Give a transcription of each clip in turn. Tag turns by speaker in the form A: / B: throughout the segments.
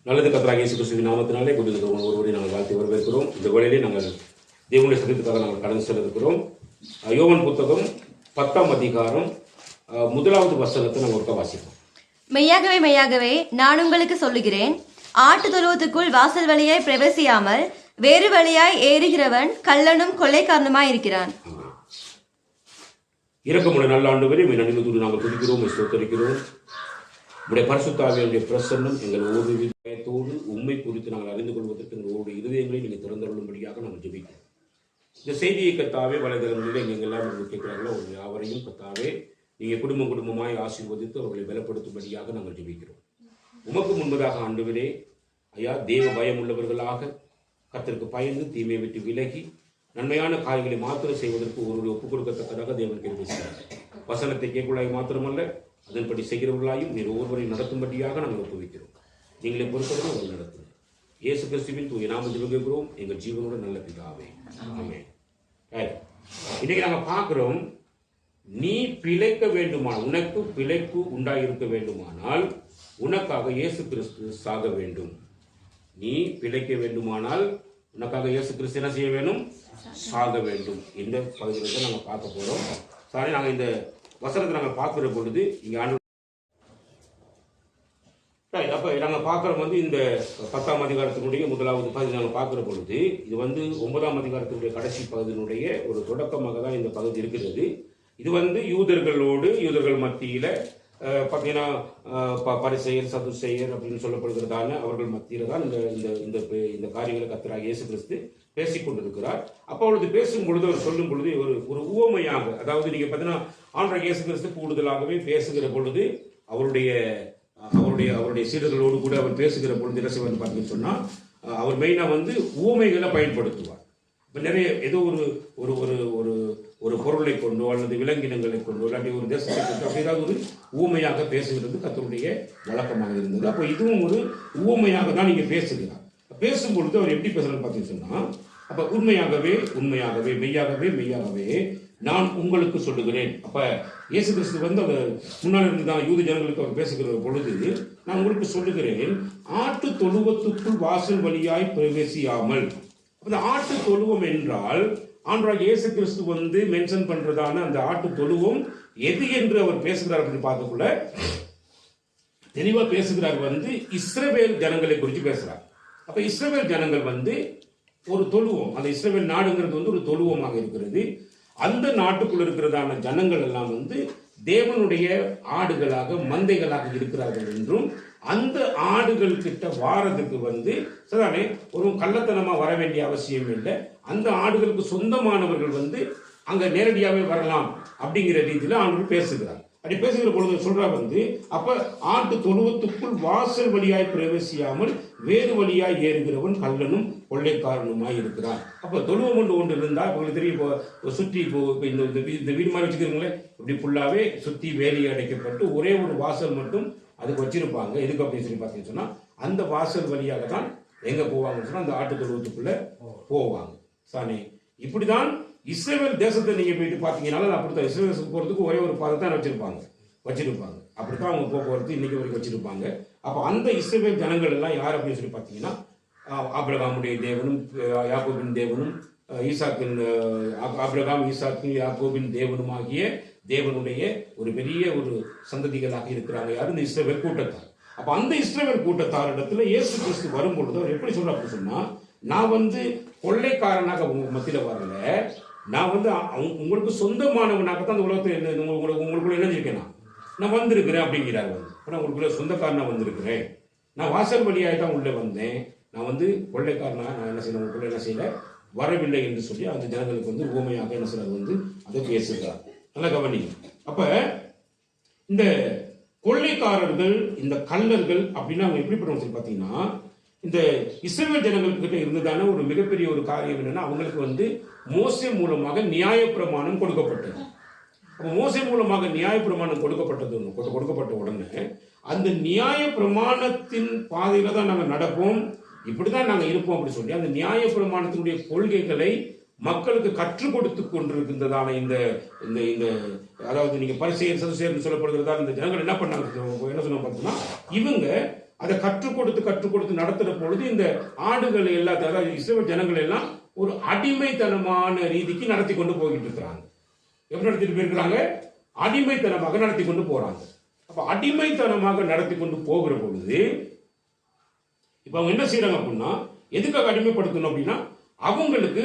A: நல்லது கர்த்தராகிய இயேசு கிறிஸ்துவின் நாமத்தினாலே கொண்டிருக்கிறோம் ஒருவரை நாங்கள் வாழ்த்தி வரவேற்கிறோம். இந்த வேளையிலே நாங்கள் தேவனுடைய சத்தியத்துக்காக நாங்கள் கடந்து செல்ல இருக்கிறோம். யோவான் புத்தகம் 10ஆம் அதிகாரம் 1வது வசனத்தை நாங்கள் ஒருக்க வாசிப்போம்.
B: மெய்யாகவே மெய்யாகவே நான் உங்களுக்கு சொல்லுகிறேன், ஆட்டு தொழுவத்துக்குள் வாசல் வழியாய் பிரவேசியாமல் வேறு வழியாய் ஏறுகிறவன் கள்ளனும் கொள்ளைக்காரனுமாய் இருக்கிறான்.
A: இரக்கமுள்ள நல்ல ஆண்டவரே, நன்றியோடு நாங்கள் துதிக்கிறோம், ஸ்தோத்திரிக்கிறோம். உடைய பரிசுத்த ஆவியானுடைய பிரசன்னம் எங்கள் ஒவ்வொரு விதத்தோடு உண்மை குறித்து நாங்கள் அறிந்து கொள்வதற்கு எங்களுடைய இருதயங்களை நீங்கள் திறந்தருளும்படியாக நாங்கள் ஜெபிக்கிறோம். இந்த செய்தியை கர்த்தாவே வலைதளங்களில் எங்கள் எல்லாரும் கேட்கிறார்களோ அவர்கள் யாவரையும் கர்த்தாவே நீங்கள் குடும்பமாய் ஆசீர்வதித்து அவர்களை பலப்படுத்தும்படியாக நாங்கள் ஜெபிக்கிறோம். உமக்கு முன்பதாக ஆண்டவரே ஐயா, தேவ பயம் உள்ளவர்களாக கர்த்தருக்கு பயந்து தீமையை விட்டு விலகி நன்மையான காரியங்களை மாத்திரம் செய்வதற்கு ஒருவரை ஒப்புக் கொடுக்கத்தக்கதாக தேவன் கிருபை செய்கிறார். வசனத்தை கேட்குள்ளாய் மாத்திரமல்ல, அதன்படி செய்கிறவர்களாயும் நீர் ஒவ்வொருவரையும் நடத்தும்படியாக நாங்கள் ஒப்புவிக்கிறோம். நீங்களே பொறுத்தவரை அவர்கள் நடத்துங்க. இயேசு கிறிஸ்துவின் தூய நாமத்தில் ஜெபிக்கிறோம் எங்கள் ஜீவனோட நல்ல பிதாவே, ஆமென். இன்னைக்கு நாங்கள் பார்க்கிறோம், நீ பிழைக்க வேண்டுமானால், உனக்கு பிழைப்பு உண்டாயிருக்க வேண்டுமானால் உனக்காக இயேசு கிறிஸ்து சாக வேண்டும். நீ பிழைக்க வேண்டுமானால் உனக்காக இயேசு கிறிஸ்து என்ன செய்ய வேண்டும்? சாக வேண்டும். இந்த பகுதியில் தான் நாங்கள் பார்க்க போறோம். சாரி, நாங்கள் இந்த வசனத்தை நாங்கள் பார்க்கிற பொழுது இங்கே அப்போ நாங்கள் பார்க்குற இந்த 10ஆம் அதிகாரத்தினுடைய 1வது பகுதி நாங்கள் பார்க்குற பொழுது இது 9ஆம் அதிகாரத்தினுடைய கடைசி பகுதியினுடைய ஒரு தொடக்கமாக தான் இந்த பகுதி இருக்கிறது. இது யூதர்கள் மத்தியில் பார்த்தீங்கன்னா பரிசேயர் சதுசேயர் அப்படின்னு சொல்லப்படுகிறதான அவர்கள் மத்தியில் தான் இந்த காரியங்களை கர்த்தராகிய இயேசு கிறிஸ்து பேசிக்கொண்டிருக்கிறார். அப்போ அவளது பேசும் பொழுது அவர் சொல்லும் பொழுது ஒரு உவமையாக, அதாவது நீங்க பார்த்தீங்கன்னா ஆண்டவராகிய இயேசு கிறிஸ்து கூடுதலாகவே பேசுகிற பொழுது அவருடைய சீடர்களோடு கூட அவர் பேசுகிற பொழுது என்ன செய்வார் பார்த்தீங்கன்னு சொன்னா, அவர் மெயினா உவமைகளை பயன்படுத்துவார். இப்போ நிறைய ஏதோ ஒரு ஒரு ஒரு பொருளை கொண்டோ அல்லது விலங்கினங்களை கொண்டோ இல்லாட்டி ஒரு தேசத்தை கொண்டோ அப்படி ஏதாவது ஒரு ஊமையாக பேசுகிறது கர்த்தருடைய வழக்கமாக இருந்தது. அப்போ இதுவும் ஒரு ஊமையாக தான் நீங்க பேசுகிறார். பேசும்பொழுது அவர் எப்படி பேசுறாரு பார்த்தீங்கன்னு சொன்னா, அப்ப உண்மையாகவே மெய்யாகவே நான் உங்களுக்கு சொல்லுகிறேன். அப்ப இயேசு கிறிஸ்து அந்த முன்னால் இருந்துதான் யூத ஜனங்களுக்கு அவர் பேசுகிற பொழுது, நான் உங்களுக்கு சொல்லுகிறேன், ஆட்டு தொழுவத்துக்குள் வாசல் வழியாய் பிரவேசியாமல். அந்த ஆட்டு தொழுவம் என்றால் ஆண்டவராகிய இயேசு கிறிஸ்து மென்ஷன் பண்றதான அந்த ஆட்டு தொழுவம் எது என்று அவர் பேசுகிறார் அப்படின்னு பார்க்கக்குள்ள தெளிவா பேசுகிறார். இஸ்ரவேல் ஜனங்களை குறித்து பேசுறார். அப்ப இஸ்ரவேல் ஜனங்கள் ஒரு தொழுவம், அந்த இஸ்ரவேல் நாடுங்கிறது ஒரு தொழுவமாக இருக்கிறது. அந்த நாட்டுக்குள்ள இருக்கிறதான ஜனங்கள் எல்லாம் தேவனுடைய ஆடுகளாக மந்தைகளாக இருக்கிறார்கள் என்றும், அந்த ஆடுகள் கிட்ட வாரதுக்கு சரிதானே ஒரு கள்ளத்தனமா வர வேண்டிய அவசியம் இல்லை. அந்த ஆடுகளுக்கு சொந்தமானவர்கள் அங்க நேரடியாவே வரலாம் அப்படிங்கிற ரீதியில ஆண்டு பேசுகிறார். அப்படி பேசுகிற பொழுது சொல்றா அப்ப ஆட்டு தொழுவத்துக்குள் வாசல் வழியாய் பிரவேசியாமல் வேறு வழியாய் ஏறுகிறவன் கள்ளனும் கொள்ளைக்காரனுமாய் இருக்கிறான். அப்ப தொழுவம் ஒன்று இருந்தா உங்களுக்கு தெரியும், சுற்றி இந்த வீடு மாதிரி வச்சுக்கிறீங்களே, இப்படி ஃபுல்லாவே சுத்தி வேலி அடைக்கப்பட்டு ஒரே ஒரு வாசல் மட்டும் அதுக்கு வச்சிருப்பாங்க. எதுக்கு அப்படின்னு சொல்லி பார்த்தீங்கன்னு சொன்னா, அந்த வாசல் வழியாக தான் எங்க போவாங்கன்னு சொன்னா அந்த ஆட்டு தொழுவத்துக்குள்ள போவாங்க. சாணி இப்படிதான் இஸ்ரவேல் தேசத்தை நீங்க போயிட்டு பாத்தீங்கன்னா அப்படித்தான் இஸ்ரவேல் போறதுக்கு ஒரே ஒரு பாதை தான் வச்சிருப்பாங்க. அப்படித்தான் அவங்க போக்குவரத்து இன்னைக்கு வரைக்கும் வச்சிருப்பாங்க. அப்ப அந்த இஸ்ரவேல் ஜனங்கள் எல்லாம் யார் அப்படின்னு சொல்லி பாத்தீங்கன்னா, ஆபிரகாமுடைய தேவனும் யாக்கோபின் தேவனும் ஆபிரகாம் ஈசாக்கு யாக்கோபின் தேவனும் ஆகிய தேவனுடைய ஒரு பெரிய ஒரு சந்ததிகளாக இருக்கிறாங்க. யாரும் இந்த இஸ்ரவேல் கூட்டத்தார். அப்ப அந்த இஸ்ரவேல் கூட்டத்தாரிடத்துல இயேசு கிறிஸ்து வரும்பொழுது அவர் எப்படி சொல்ற அப்படின்னு சொன்னா, நான் கொள்ளைக்காரனாக உங்க மத்தியில வரல, நான் உங்களுக்கு சொந்தமானவனாகத்தான் அந்த உலகத்தில் உங்களுக்குள்ள இணைஞ்சிருக்கேன், நான் வந்திருக்கிறேன் அப்படிங்கிறார். உங்களுக்குள்ள சொந்தக்காரனா வந்திருக்கிறேன், நான் வாசல் வழியாக தான் உள்ள வந்தேன், நான் கொள்ளைக்காரனாக நான் என்ன செய்யணும் உங்களுக்குள்ள என்ன செய்யல வரவில்லை என்று சொல்லி அந்த ஜனங்களுக்கு ஊமையாக என்ன செய்யறாரு அதை பேசுகிறார். நல்ல கவனி. அப்ப இந்த கொள்ளைக்காரர்கள், இந்த கள்ளர்கள் அப்படின்னா அவங்க எப்படிப்பட்டவங்க சொல்லி பார்த்தீங்கன்னா, இந்த இஸ்ரவேல் ஜனங்களுக்கு இருந்ததான ஒரு மிகப்பெரிய ஒரு காரியம் என்னன்னா, அவங்களுக்கு மோசே மூலமாக நியாயப்பிரமாணம் கொடுக்கப்பட்டது. அப்போ மோசே மூலமாக நியாயப்பிரமாணம் கொடுக்கப்பட்ட உடனே அந்த நியாயப்பிரமாணத்தின் பாதையில தான் நாங்கள் நடப்போம், இப்படிதான் நாங்கள் இருப்போம் அப்படின்னு சொல்லி அந்த நியாயப்பிரமாணத்தினுடைய கொள்கைகளை மக்களுக்கு கற்றுக் கொடுத்து கொண்டிருக்கின்றதான இந்த இந்த அதாவது நீங்க பரிசேயர் சதுசேயர் சொல்லப்படுகிறதா இந்த ஜனங்கள் என்ன பண்ணாங்க, என்ன சொன்னாங்க பார்த்தீங்கன்னா, இவங்க அதை கற்றுக் கொடுத்து நடத்துற பொழுது இந்த ஆடுகள் எல்லாத்தையும், அதாவது இஸ்ரவேல் ஜனங்கள் எல்லாம் ஒரு அடிமைத்தனமான ரீதிக்கு நடத்தி கொண்டு போய்கிட்டு இருக்கிறாங்க. எப்படி நடத்திட்டு போயிருக்கிறாங்க? அடிமைத்தனமாக நடத்தி கொண்டு போறாங்க. அப்ப அடிமைத்தனமாக நடத்தி கொண்டு போகிற பொழுது இப்ப அவங்க என்ன செய்யறாங்க அப்படின்னா, எதுக்காக அடிமைப்படுத்தணும் அப்படின்னா, அவங்களுக்கு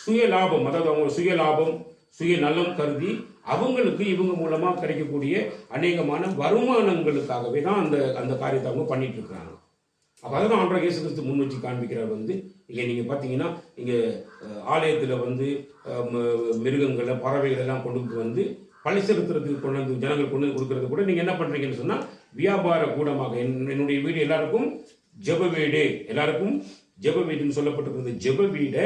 A: சுய லாபம், அதாவது அவங்க சுய லாபம், சுய நலம் கருதி அவங்களுக்கு இவங்க மூலமா கிடைக்கக்கூடிய அநேகமான வருமானங்களுக்காகவே தான் அந்த அந்த காரியத்தை அவங்க பண்ணிட்டு இருக்கிறாங்க. அப்ப அதான் ஆண்டவர் இயேசு கிறிஸ்து முன் வச்சு காண்பிக்கிறார். இங்க நீங்க பாத்தீங்கன்னா, இங்க ஆலயத்துல மிருகங்களை, பறவைகள் எல்லாம் கொண்டு பழி செலுத்துறதுக்கு கொண்டு வந்து ஜனங்கள் கொண்டு வந்து கொடுக்கறது கூட நீங்க என்ன பண்றீங்கன்னு சொன்னா, வியாபார கூடமாக என்னுடைய வீடு எல்லாருக்கும் ஜெப வீடு, எல்லாருக்கும் ஜெப வீடுன்னு சொல்லப்பட்டிருக்கிறது. ஜெப வீடை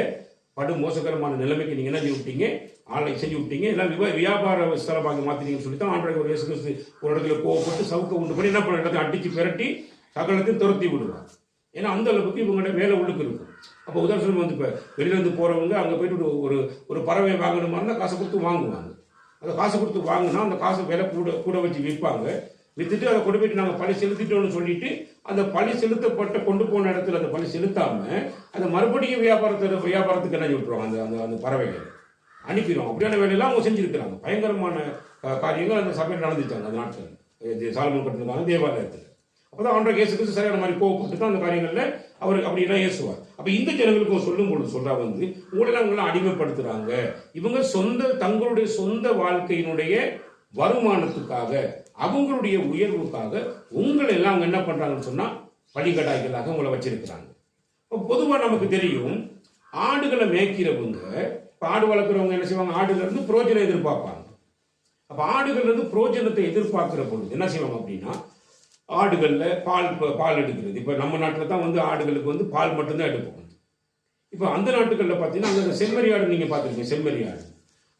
A: படு மோசகரமான நிலைமைக்கு நீங்க என்ன செஞ்சு விட்டீங்க? ஆளை செஞ்சு விட்டீங்க. எல்லாம் வியாபார ஸ்தலமாக மாத்தினீங்கன்னு சொல்லி தான் ஆண்டவர் இயேசு கிறிஸ்து ஒரு இடத்துல கோவப்பட்டு சவுக்க உண்டு பண்ணி என்ன பண்ண இடத்தை அடிச்சு பிரட்டி சகலத்தையும் துரத்தி விடுவாங்க. ஏன்னா அந்த அளவுக்கு இவங்களோட வேலை உள்ளுக்கு இருக்கும். அப்போ உதாரணம் இப்போ வெளியில இருந்து போறவங்க அங்கே போயிட்டு ஒரு ஒரு பறவை வாங்கணுமா இருந்தால் காசை கொடுத்து வாங்குவாங்க. அந்த காசை கொடுத்து வாங்கினா அந்த காசை விலை கூட வச்சு விற்பாங்க. வித்துட்டு அதை கொண்டு போயிட்டு நாங்கள் பழி செலுத்திட்டோம்னு சொல்லிட்டு அந்த பழி செலுத்தப்பட்ட கொண்டு போன இடத்துல அந்த பழி செலுத்தாம அந்த மறுபடியும் வியாபாரத்துக்கு என்ன விட்டுருவாங்க. அந்த அந்த அந்த பறவைகள் அனுப்பிடுவாங்க. அப்படியான வேலையெல்லாம் அவங்க செஞ்சிருக்கிறாங்க. பயங்கரமான காரியங்கள் அந்த சபையில் நடந்துச்சாங்க. அந்த நாட்கள் சாலமோன் கட்டிருக்காங்க தேவாலயத்தில். அப்பதான் ஆண்டவர் இயேசு கிறிஸ்து சரியான மாதிரி கோவப்பட்டு தான் அந்த காரியங்கள்ல அவர் அப்படின்னா ஏசுவார். அப்ப இந்த ஜனங்களுக்கு சொல்லும் பொழுது சொல்றா உங்களை அடிமைப்படுத்துறாங்க. இவங்க தங்களுடைய சொந்த வாழ்க்கையினுடைய வருமானத்துக்காக, அவங்களுடைய உயர்வுக்காக உங்களை எல்லாம் அவங்க என்ன பண்றாங்கன்னு சொன்னா பலிகடாய்களாக உங்களை வச்சிருக்கிறாங்க. பொதுவா நமக்கு தெரியும், ஆடுகளை மேய்க்கிறவங்க, ஆடு வளர்க்குறவங்க என்ன செய்வாங்க? ஆடுகள் இருந்து புரோஜனம் எதிர்பார்ப்பாங்க. அப்ப ஆடுகள் இருந்து புரோஜனத்தை எதிர்பார்க்கிற பொழுது என்ன செய்வாங்க அப்படின்னா, ஆடுகள்ல பால் எடுக்கிறது. இப்ப நம்ம நாட்டில் தான் ஆடுகளுக்கு பால் மட்டும்தான் எடுப்போம். இப்ப அந்த நாட்டுகளில் பார்த்தீங்கன்னா அங்கே செம்மறியாடு நீங்க பார்த்துருக்கீங்க. செம்மறியாடு,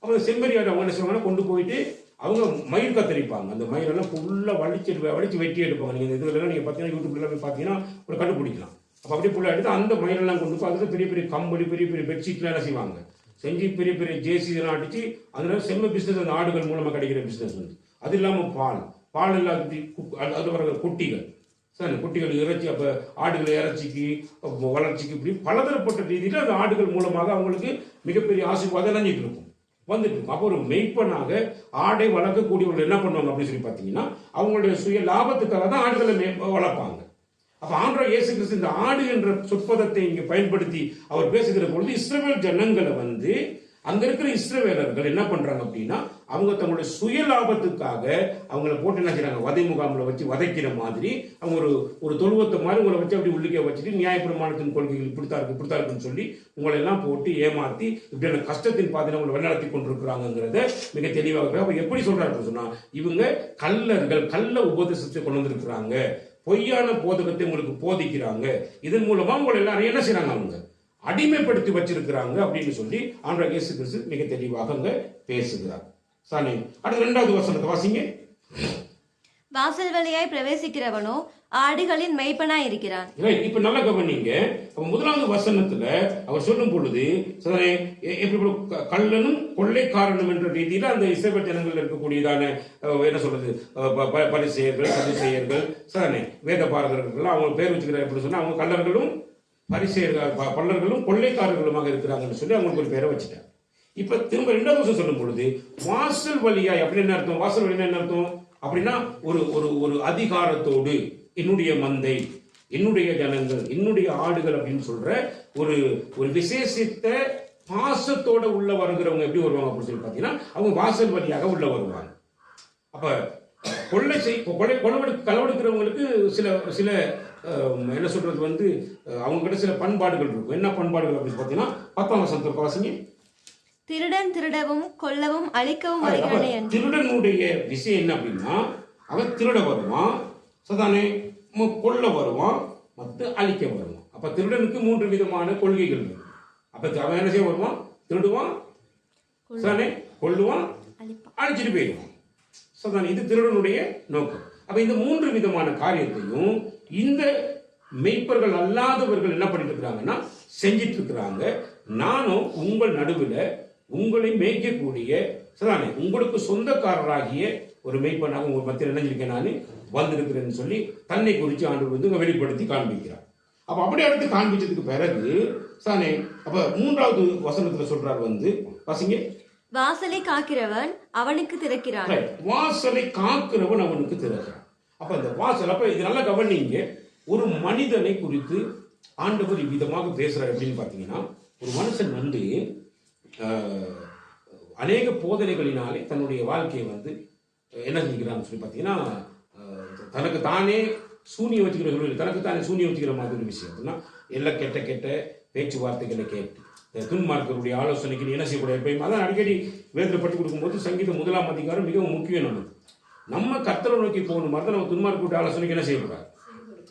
A: அவங்க செம்மறியாடு அவங்க என்ன செய்வாங்கன்னா கொண்டு போயிட்டு அவங்க மயிர் கத்தரிப்பாங்க. அந்த மயிரெல்லாம் ஃபுல்லாக வலிச்சு வெட்டி எடுப்பாங்க. நீங்கள் இதுலாம் நீங்கள் பார்த்தீங்கன்னா யூடியூப்ல போய் பார்த்தீங்கன்னா ஒரு கண்டுபிடிக்கலாம். அப்போ அப்படியே ஃபுல்லாக எடுத்து அந்த மயிரெல்லாம் கொண்டு போய் அதில் பெரிய பெரிய கம்பளி, பெரிய பெரிய பெட்ஷீட்லாம் என்ன செய்வாங்க செஞ்சு பெரிய பெரிய ஜேசி இதெல்லாம் அடிச்சு அதனால செம்ம பிஸ்னஸ் அந்த ஆடுகள் மூலமாக கிடைக்கிற பிஸ்னஸ் அது இல்லாமல் பால் எல்லாத்தையும் அது வர குட்டிகள், சார் குட்டிகள் இறைச்சி, அப்போ ஆடுகள் இறைச்சிக்கு வளர்ச்சிக்கு இப்படி பலதரப்பட்ட ரீதியில் அந்த ஆடுகள் மூலமாக அவங்களுக்கு மிகப்பெரிய ஆசீர்வாதம் நினைஞ்சிட்டு இருக்கும், வந்துட்டு இருக்கும். அப்போ ஒரு மெய்ப்பனாக ஆடை வளர்க்கக்கூடியவர்கள் என்ன பண்ணுவாங்க அப்படின்னு சொல்லி பார்த்தீங்கன்னா, அவங்களுடைய சுய லாபத்துக்காக தான் ஆடுகளை வளர்ப்பாங்க. அப்ப ஆண்டவர் இயேசு கிறிஸ்து இந்த ஆடு என்ற சொற்பதத்தை இங்கே பயன்படுத்தி அவர் பேசுகிற பொழுது இஸ்ரவேல் ஜனங்களை அங்க இருக்கிற இஸ்ரவேலர்கள் என்ன பண்றாங்க அப்படின்னா, அவங்க தங்களுடைய சுய லாபத்துக்காக அவங்களை போட்டு என்ன செய்றாங்க, வதை முகாமில் வச்சு வதைக்கிற மாதிரி அவங்க ஒரு தொழுவத்தை மாதிரி உங்களை வச்சு அப்படி உள்ளுக்கே வச்சுட்டு நியாயப்பிரமாணத்தின் கொள்கைகள் இப்படித்தான் இருக்குன்னு சொல்லி உங்களை எல்லாம் போட்டு ஏமாத்தி இப்படியான கஷ்டத்தின் பாதையில உங்களை வழிநடத்தி கொண்டிருக்கிறாங்கிறத மிக தெளிவாக. அப்ப எப்படி சொல்றாரு சொன்னா, இவங்க கள்ள உபதேசத்தை கொண்டு வந்திருக்கிறாங்க, பொய்யான போதகத்தை உங்களுக்கு போதிக்கிறாங்க, இதன் மூலமா உங்களை எல்லாரும் என்ன செய்றாங்க, அவங்க அடிமைப்படுத்தி வச்சிருக்கிறாங்க அப்படின்னு சொல்லி ஆண்டவர் இயேசு கிறிஸ்து மிக தெளிவாக அங்க பேசுகிறார். சாமி, அடுத்த 2வது வசனத்தை வாசிங்க.
B: வாசல் வழியாய் பிரவேசிக்கிறவனோ ஆடுகளின் மெய்ப்பனாய் இருக்கிறான்.
A: இப்ப நல்ல கவனிங்க. 1வது வசனத்துல அவர் சொல்லும் பொழுது எப்படி கள்ளனும் கொள்ளைக்காரனும் என்ற ரீதியில அந்த இஸ்ரவேல் ஜனங்கள் இருக்கக்கூடியதான என்ன சொல்றது, பரிசேயர்கள், சதுசேயர்கள், வேத பாரகர்கள் அவங்க பேர் வச்சுக்கிறார். எப்படி சொன்னா அவங்க கள்ளர்களும் பல்லர்களும் கொள்ளைக்காரர்களுமாக இருக்கிறாங்கன்னு சொல்லி அவங்களுக்கு ஒரு பேரை வச்சுட்டாங்க. இப்ப திரும்ப 2வது வருஷம் சொல்லும் பொழுது வாசல் வழியாய் அப்படின்னு என்ன அர்த்தம்? வாசல் வழியா என்ன அர்த்தம் அப்படின்னா, ஒரு அதிகாரத்தோடு என்னுடைய மந்தை, என்னுடைய ஜனங்கள், என்னுடைய ஆடுகள் அப்படின்னு சொல்ற ஒரு விசேஷித்த பாசத்தோட உள்ள வருகிறவங்க எப்படி வருவாங்க அப்படின்னு சொல்லி பாத்தீங்கன்னா, அவங்க வாசல் வழியாக உள்ள வருவாங்க. அப்ப களவெடுக்கிறவங்களுக்கு சில என்ன சொல்றது அவங்க கிட்ட சில பண்பாடுகள் இருக்கும். என்ன பண்பாடுகள் அப்படின்னு பாத்தீங்கன்னா, 10ஆம் வசனத்தை வாசிங்க.
B: திருடன் திருடவும் கொல்லவும் அழிக்கவும் வருகிறானே.
A: திருடனுடைய விஷயம் என்ன அப்படின்னா, அவன் திருட வருவான், கொல்ல வருவான், மற்ற அழிக்க வருவான். அப்ப திருடனுக்கு 3 விதமான கொள்கைகள் இருக்கு. அப்ப அவன் என்ன செய்ய வருவான்? திருடுவான், கொல்லுவான், அழிச்சிட்டு போயிடுவான். இது திருடனுடைய நோக்கம். அப்ப இந்த 3 விதமான காரியத்தையும் இந்த மெய்ப்பர்கள் அல்லாதவர்கள் என்ன பண்ணிட்டு இருக்கிறாங்கன்னா செஞ்சிட்டு இருக்கிறாங்க. நானும் உங்கள் நடுவில் உங்களை மேய்க்கக்கூடிய உங்களுக்கு சொந்தக்காரராகிய ஒரு மெய்ப்பனாக உங்கள் மத்தியில் நினைஞ்சிருக்கேன். நான் வந்திருக்கிறேன்னு சொல்லி தன்னை குறித்து ஆண்டவர் வந்து வெளிப்படுத்தி காண்பிக்கிறார். அப்ப அப்படி அடுத்து காண்பிச்சதுக்கு பிறகு சானே அப்ப 3வது வசனத்துல சொல்றார் வந்து வாசிங்க.
B: வாசலை காக்கிறவன் அவனுக்கு திறக்கிறான்.
A: வாசலை காக்கிறவன் அவனுக்கு திறக்கிறான். அப்ப இந்த வாசல், அப்ப இது நல்லா கவனிங்க, ஒரு மனிதனை குறித்து ஆண்டவர் இவ்விதமாக பேசுறாரு. எப்படின்னு பாத்தீங்கன்னா, ஒரு மனுஷன் வந்து அநேக போதனைகளினாலே தன்னுடைய வாழ்க்கையை வந்து என்ன செஞ்சுக்கிறான்னு சொல்லி பார்த்தீங்கன்னா, தனக்கு தானே சூனியம் வச்சுக்கிற, தனக்கு தானே சூனியம் வச்சுக்கிற மாதிரி ஒரு விஷயம் அப்படின்னா, எல்லாம் கெட்ட கெட்ட பேச்சுவார்த்தைகளை கேட்டு துன்மார்க்கருடைய ஆலோசனைக்கு என்ன செய்யக்கூடாது. எப்பயும் அதான் அடிக்கடி வேதத்தில் பட்டு கொடுக்கும்போது சங்கீதம் 1ஆம் அதிகாரம் மிகவும் முக்கியம். நம்ம கர்த்தரை நோக்கி போகணும் மாதிரி தான் நம்ம துன்மார்க்கருடைய ஆலோசனைக்கு என்ன செய்யக்கூடாது.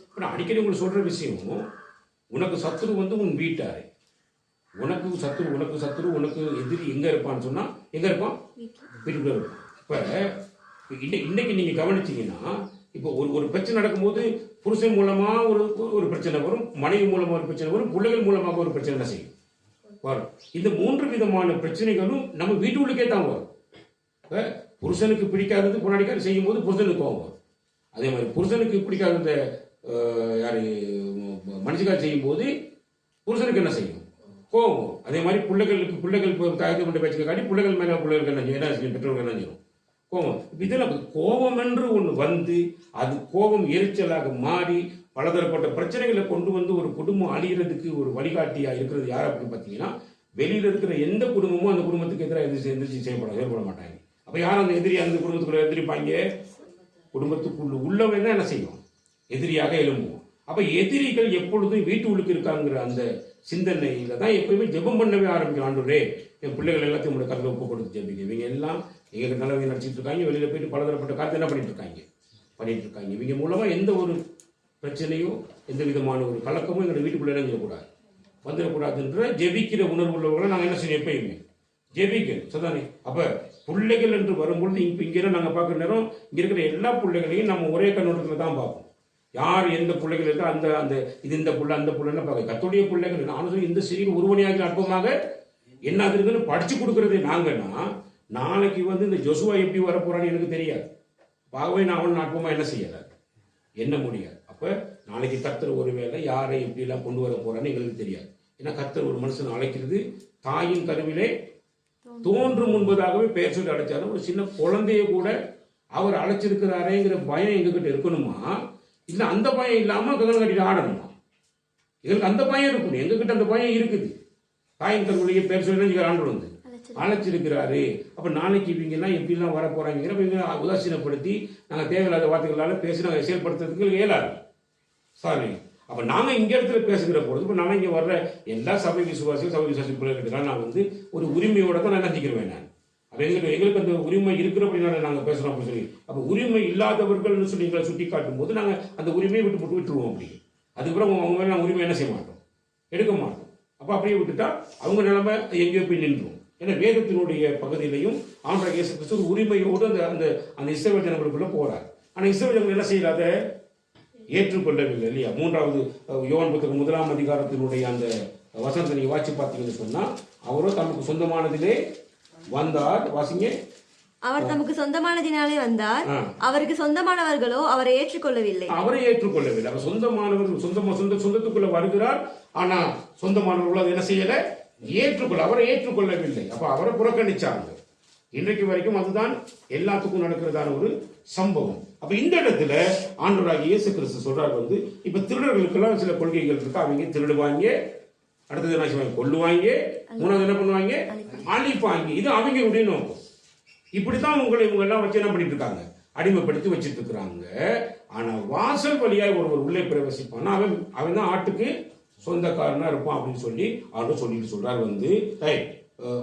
A: இப்போ நான் அடிக்கடி உங்களுக்கு சொல்கிற விஷயம், உனக்கு சத்துரு வந்து உன் வீட்டாரே, உனக்கு சத்துரு உனக்கு எதிரி எங்கே இருப்பான்னு சொன்னால் எங்கே இருப்பான்? வீட்டுக்குள்ளே இருப்பான். இப்போ இன்னைக்கு நீங்கள் கவனிச்சிங்கன்னா, இப்போ ஒரு பிரச்சனை நடக்கும்போது புருஷன் மூலமாக ஒரு பிரச்சனை வரும், மனைவி மூலமாக ஒரு பிரச்சனை வரும், பிள்ளைகள் மூலமாக ஒரு பிரச்சனை செய்யும் வரும். இந்த 3 விதமான பிரச்சனைகளும் நம்ம வீட்டுக்குள்ளே தான் வரும். இப்போ புருஷனுக்கு பிடிக்காதது பொன்னாடிக்கார செய்யும் போது புருஷனுக்கு கோபம் வரும். அதே மாதிரி புருஷனுக்கு பிடிக்காத யார் மனுஷக்கார செய்யும் போது புருஷனுக்கு என்ன செய்யும்? கோபம். அதே மாதிரி பிள்ளைகள் தாயத்தை கொண்டு பேச்சுக்க காட்டி பிள்ளைகள் மேலே பிள்ளைகளுக்கு என்ன செய்யும்? பெற்றோர்கள் என்ன செய்யும்? கோபம். இதில் கோபம் என்று ஒன்று வந்து அது கோபம் எரிச்சலாக மாறி பலதரப்பட்ட பிரச்சனைகளை கொண்டு வந்து ஒரு குடும்பம் அழிகிறதுக்கு ஒரு வழிகாட்டியாக இருக்கிறது யார் அப்படின்னு பார்த்தீங்கன்னா, வெளியில் இருக்கிற எந்த குடும்பமும் அந்த குடும்பத்துக்கு எதிராக எதிர்த்து செயல்பட மாட்டாங்க. அப்போ யார் அந்த எதிரி அந்த குடும்பத்துக்குள்ள எதிரிப்பாங்க? குடும்பத்துக்குள்ள உள்ளவன் தான் என்ன செய்யும்? எதிரியாக எழும்புவோம். அப்போ எதிரிகள் எப்பொழுதும் வீட்டு உள்ளுக்கு இருக்காங்கிற அந்த சிந்தனையில தான் எப்பயுமே ஜெபம் பண்ணவே ஆரம்பிக்கும். ஆண்டவரே, என் பிள்ளைகள் எல்லாத்தையும் உங்களோட கருத்தில் ஒப்பு கொடுத்து ஜெபிங்க. இவங்க எல்லாம் எங்களுக்கு நல்லவங்க நடிச்சிட்டு இருக்காங்க, வெளியில் போயிட்டு பலதரப்பட்ட காரியத்தை என்ன பண்ணிட்டு இருக்காங்க. இவங்க மூலமாக எந்த ஒரு பிரச்சனையோ எந்த விதமான ஒரு கலக்கமும் எங்களோட வீட்டுக்குள்ளே இறங்கிடக்கூடாது, வந்துடக்கூடாதுன்ற ஜெபிக்கிற உணர்வு உள்ளவங்களை நாங்கள் என்ன செய்யணும்? எப்பயுமே ஜெபிக்கணும். சரிதானே? அப்போ பிள்ளைகள் என்று வரும்பொழுது இங்கே நாங்கள் பார்க்குற நேரம் இங்கே இருக்கிற எல்லா பிள்ளைகளையும் நம்ம ஒரே கண்ணோட்டத்தில் தான் பார்ப்போம். யார் எந்த பிள்ளைகள் இருக்கோ அந்த இது இந்த புள்ள அந்த புள்ளன்னு பார்க்க கத்துடைய பிள்ளைகள். நானும் இந்த சிறிய ஒருவனையாகி அற்பமாக என்ன அது இருக்குன்னு படிச்சு கொடுக்கறதே நாங்கன்னா, நாளைக்கு வந்து இந்த ஜொசுவா எப்படி வரப்போறான்னு எனக்கு தெரியாது. ஆகவே நான் அவன் அற்பமாக என்ன செய்யறாரு, என்ன முடியாது. அப்போ நாளைக்கு கர்த்தர் ஒருவேளை யாரை எப்படிலாம் கொண்டு வர போறான்னு எங்களுக்கு தெரியாது. ஏன்னா கர்த்தர் ஒரு மனுஷன் அழைக்கிறது தாயின் கருவிலே தோன்றும் முன்பதாகவே பெயர் சொல்லி அழைச்சாலும் ஒரு சின்ன குழந்தைய கூட அவர் அழைச்சிருக்கிறாரேங்கிற பயம் எங்ககிட்ட இருக்கணுமா? இல்லை அந்த பயம் இல்லாமல் ககனம் கட்டிட்டு ஆடணுமா? எங்களுக்கு அந்த பயம் இருக்கணும். எங்ககிட்ட அந்த பயம் இருக்குது. தாயின் கருவிலேயே பெயர் சொல்லி ஆண்டு வந்து அழைச்சிருக்கிறாரு. அப்போ நாளைக்கு இவங்கெல்லாம் எப்படிலாம் வர போறாங்க இவங்க உதாசீனப்படுத்தி நாங்கள் தேவையில்லாத வார்த்தைகளால் பேசி நாங்கள் செயல்படுத்துறதுக்கு இயலாது. சாரி. அப்போ நாங்கள் இங்கே இடத்துல பேசுகிற பொழுது இப்போ நான் இங்கே வர்ற எல்லா சபை விசுவாசி பிள்ளைகளுக்கு நான் வந்து ஒரு உரிமையோட தான் நான் நினைக்கிறேன். நான் அப்போ எங்களுக்கு அந்த உரிமை இருக்கிற அப்படின்னா நாங்கள் பேசுகிறோம் அப்படின்னு சொல்லி, அப்போ உரிமை இல்லாதவர்கள்னு சொல்லி எங்களை சுட்டி காட்டும் போது நாங்கள் அந்த உரிமையை விட்டுருவோம். அப்படி அதுக்கப்புறம் அவங்க மேலே நாங்கள் உரிமை என்ன செய்ய மாட்டோம், எடுக்க மாட்டோம். அப்போ அப்படியே விட்டுட்டா அவங்க நிலைமை எங்கேயோ போய் நின்றுவோம். ஏன்னா வேதத்தினுடைய பகுதியிலையும் ஆண்டவராகிய இயேசு கிறிஸ்து ஒரு உரிமையோடு அந்த இஸ்ரவேல் ஜனங்களுக்குள்ள போறார். ஆனால் இஸ்ரவேல் ஜனங்கள் என்ன செய்யறாத ஏற்றுக்கொள்ளவில்லை இல்லையா? 3வது யோவான் புத்தகம் 1ஆம் அதிகாரத்தினுடைய அந்த வசனத்தை நீங்க வாசி பார்த்தீங்கன்னு சொன்னா, அவரோ தமக்கு சொந்தமானதிலே வந்தார். வாசிங்க.
B: அவர் தமக்கு சொந்தமானதினாலே வந்தார், அவருக்கு சொந்தமானவர்களோ அவரை ஏற்றுக்கொள்ளவில்லை.
A: அவர் சொந்தமானவர்கள் சொந்தத்துக்குள்ள வருகிறார். ஆனா சொந்தமானவர்களோ அதை என்ன செய்யல, அவரை ஏற்றுக்கொள்ளவில்லை. அப்ப அவரை புறக்கணிச்சாங்க. இன்றைக்கு வரைக்கும் அதுதான் எல்லாத்துக்கும் நடக்கிறதான ஒரு சம்பவம். அப்ப இந்த இடத்துல ஆண்டவராகிய இயேசு கிறிஸ்து சொல்றாரு வந்து, இப்ப திருடர்களுக்கெல்லாம் சில கொள்கைகள் இருக்கு. அவங்க திருடுவாங்க, அடுத்தது என்ன செய்வாங்க, கொல்லுவாங்க, மூணாவது என்ன பண்ணுவாங்க, அழிப்பாங்க. இது அவங்களுடைய நோக்கம். இப்படித்தான் உங்களை இவங்க எல்லாம் வச்சு என்ன பண்ணிட்டு இருக்காங்க, அடிமைப்படுத்தி வச்சிட்டு இருக்கிறாங்க. ஆனா வாசல் வழியாய் ஒருவர் உள்ளே பிரவேசிப்பான்னா அவன் தான் ஆட்டுக்கு சொந்தக்காரனா இருப்பான் அப்படின்னு சொல்லி அவர் சொல்லிட்டு சொல்றாரு வந்து,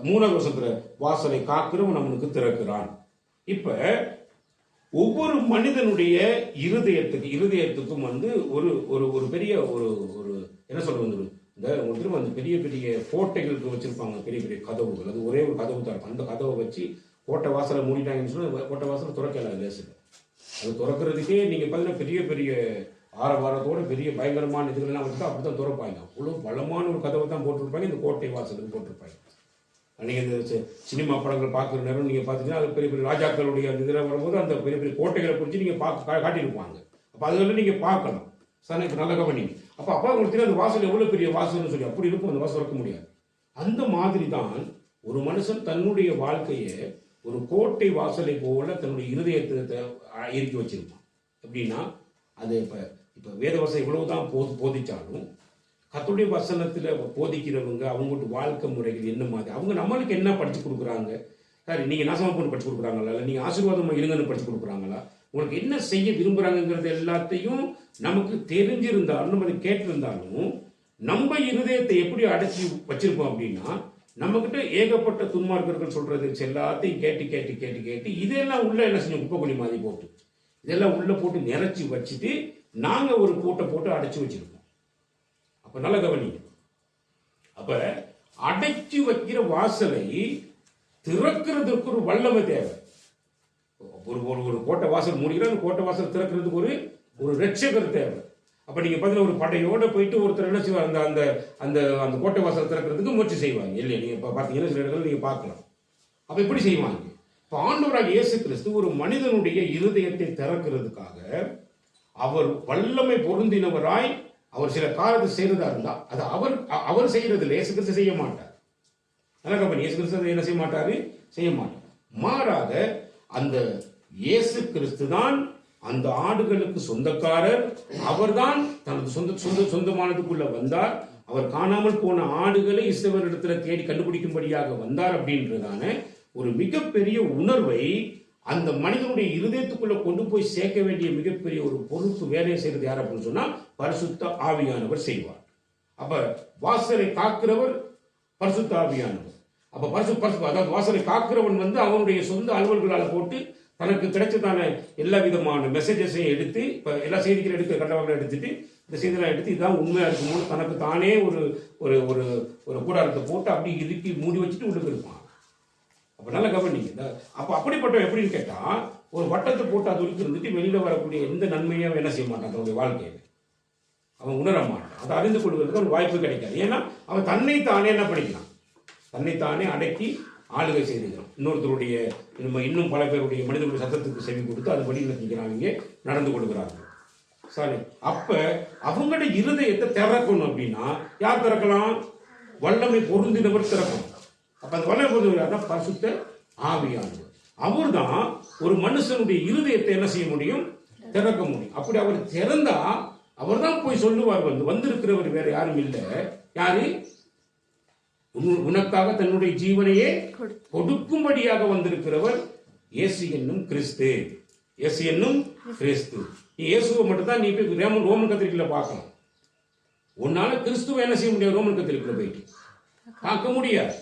A: 3வது வருஷத்துல வாசலை காக்கிறவன் அவனுக்கு திறக்கிறான். இப்ப ஒவ்வொரு மனிதனுடைய இருதயத்துக்கும் வந்து ஒரு ஒரு ஒரு பெரிய ஒரு ஒரு என்ன சொல்றது வந்து இந்த பெரிய பெரிய கோட்டைகளுக்கு வச்சிருப்பாங்க, பெரிய பெரிய கதவுகள். அது ஒரே ஒரு கதவு தான் இருக்கும். அந்த கதவை வச்சு கோட்டை வாசலை மூடிட்டாங்கன்னு சொன்னா கோட்டை வாசலை திறக்கல. லேசில் அது திறக்கிறதுக்கே நீங்க பார்த்தீங்கன்னா பெரிய பெரிய ஆரவாரத்தோட பெரிய பயங்கரமான இதுகள்லாம் வச்சுட்டு அப்படித்தான் திறப்பாங்க. அவ்வளோ பலமான ஒரு கதவை தான் போட்டிருப்பாங்க. இந்த கோட்டை வாசலுக்கு போட்டிருப்பாங்க. நீங்கள் இந்த சினிமா படங்கள் பார்க்குற நேரம் நீங்கள் பார்த்தீங்கன்னா அது பெரிய பெரிய ராஜாக்களுடைய அந்த இதில் வரும்போது அந்த பெரிய பெரிய கோட்டைகளை குறித்து நீங்கள் காட்டியிருப்பாங்க. அப்போ அதெல்லாம் நீங்கள் பார்க்கணும். சார் இப்போ நல்ல கவனி. அப்போ அப்பா உங்களுக்கு அந்த வாசல் எவ்வளோ பெரிய வாசல்னு சொல்லி அப்படி இருக்கும், அந்த வாசல் வைக்க முடியாது. அந்த மாதிரி தான் ஒரு மனுஷன் தன்னுடைய வாழ்க்கையை ஒரு கோட்டை வாசலை போல தன்னுடைய இருதயத்தை இறுக்கி வச்சிருப்பான். எப்படின்னா அது இப்போ வேத வசனம் இவ்வளவுதான் போதிச்சாலும் கர்த்தருடைய வசனத்தில் போதிக்கிறவங்க அவங்களோட வாழ்க்கை முறைகள் என்ன மாதிரி, அவங்க நம்மளுக்கு என்ன படிச்சு கொடுக்குறாங்க, சரி நீங்கள் நாசமாக போட்டு படிச்சு கொடுக்குறாங்களா, இல்லை நீங்கள் ஆசீர்வாதமாக இருங்கன்னு படிச்சு கொடுக்குறாங்களா, உங்களுக்கு என்ன செய்ய விரும்புகிறாங்கிறது எல்லாத்தையும் நமக்கு தெரிஞ்சிருந்தாலும் நம்ம அதை கேட்டிருந்தாலும் நம்ம இருதயத்தை எப்படி அடைச்சி வச்சிருப்போம் அப்படின்னா, நம்மகிட்ட ஏகப்பட்ட துன்மார்க்கர்கள் சொல்றது எல்லாத்தையும் கேட்டு கேட்டு கேட்டு கேட்டு இதெல்லாம் உள்ள என்ன செஞ்சோம், குப்பைக்குழி மாதிரி போட்டு இதெல்லாம் உள்ள போட்டு நிறைச்சி வச்சுட்டு நாங்க ஒரு கூட்டை போட்டு அடைச்சி வச்சிருக்கோம். அப்ப நல்ல கவனிங்க. அப்ப அடைச்சி வைக்கிற வாசலை திறக்கிறதுக்கு ஒரு வல்லமை தேவை. ஒரு கோட்டை வாசல் மூடிக்கிற அந்த கோட்டை வாசல் திறக்கிறதுக்கு ஒரு ரட்சகர் தேவை. அப்ப நீங்க பார்த்தீங்கன்னா ஒரு படையோட போயிட்டு ஒருத்தர் என்ன செய்வார், அந்த அந்த அந்த அந்த கோட்டை வாசல் திறக்கிறதுக்கு முயற்சி செய்வாங்க இல்லையா? நீங்க பார்த்தீங்கன்னா சில இடங்கள் நீங்க பார்க்கலாம். அப்ப எப்படி செய்வாங்க? இப்போ ஆண்டவராக இயேசு கிறிஸ்து ஒரு மனிதனுடைய இருதயத்தை திறக்கிறதுக்காக அவர் வல்லமை பொருந்தினவராய் அவர் சில காரியத்தை செய்யறதா இருந்தா அது அவர் செய்யறதில்லை, இயேசு கிறிஸ்து செய்ய மாட்டார். நல்லா இயேசு கிறிஸ்து என்ன செய்ய மாட்டாரு, செய்ய மாட்டார். மாறாக அந்த இயேசு கிறிஸ்து தான் அந்த ஆடுகளுக்கு சொந்தக்காரர். அவர்தான் தனது சொந்தமானதுக்குள்ள வந்தார். அவர் காணாமல் போன ஆடுகளை இஸ்ரவேலிடத்துல தேடி கண்டுபிடிக்கும்படியாக வந்தார் அப்படின்றதான ஒரு மிகப்பெரிய உணர்வை அந்த மனிதனுடைய இருதயத்துக்குள்ள கொண்டு போய் சேர்க்க வேண்டிய மிகப்பெரிய ஒரு பொறுப்பு வேலையை செய்யறது யார் அப்படின்னு சொன்னா பரிசுத்த ஆவியானவர் செய்வார். அப்ப வாசலை காக்கிறவர் பரிசுத்த ஆவியானவர். அப்ப அதாவது வாசலை காக்கிறவன் அவனுடைய சொந்த அலுவல்களால் போட்டு தனக்கு கிடைச்சதான எல்லா விதமான மெசேஜஸையும் எடுத்து இப்போ எல்லா செய்திகளும் எடுத்து கண்டவங்களை எடுத்துட்டு இந்த செய்தியெல்லாம் எடுத்து இதுதான் உண்மையாக இருக்குமோ தனக்கு தானே ஒரு ஒரு ஒரு ஒரு கூடாரத்தை போட்டு அப்படி இறுக்கி மூடி வச்சுட்டு உள்ளுக்கு இருப்பான். அப்போ நல்ல கவனிங்க. அப்போ அப்படிப்பட்ட எப்படின்னு கேட்டால் ஒரு வட்டத்தை போட்டு அது உள்ளுக்கு இருந்துட்டு வெளியில் வரக்கூடிய எந்த நன்மையும் என்ன செய்ய மாட்டான் அவனுடைய வாழ்க்கையில் அவன் உணர மாட்டான். அதை அறிந்து கொள்வதற்கு அவன் வாய்ப்பு கிடைக்காது. ஏன்னா அவன் தன்னைத்தானே என்ன படிக்கிறான், தன்னைத்தானே அடக்கி ஆளுகை செய்துக்கிறான். இன்னொருத்தருடைய இன்னும் பல பேருடைய மனிதனுடைய சத்தத்துக்கு செவி கொடுத்து அதுபடி இங்கே நடந்து கொடுக்குறாங்க. சரி, அப்ப அவங்களோட இருதயத்தை திறக்கணும் அப்படின்னா யார் திறக்கலாம்? வல்லமை பொருந்தினவர் திறக்கணும். அப்ப அந்த வல்லமை பொருந்தினவர் பரிசுத்த ஆவியானவர். அவர் தான் ஒரு மனுஷனுடைய இருதயத்தை என்ன செய்ய முடியும், திறக்க முடியும். அப்படி அவர் திறந்தா அவர் தான் போய் சொல்லுவார், வந்திருக்கிறவர் வேற யாரும் இல்லை. யாரு? உனக்காக தன்னுடைய ஜீவனையே கொடுக்கும்படியாக வந்திருக்கிறவர் இயேசு என்னும் கிறிஸ்து. இயேசு என்னும் கிறிஸ்து. நீ இயேசுவை மட்டும்தான் நீ போய் ரோமன் கத்திரிக்கையில பார்க்கலாம். உன்னால கிறிஸ்துவை என்ன செய்ய முடியாது, ரோமன் கத்திரிக்கையில போயிட்டு பார்க்க முடியாது.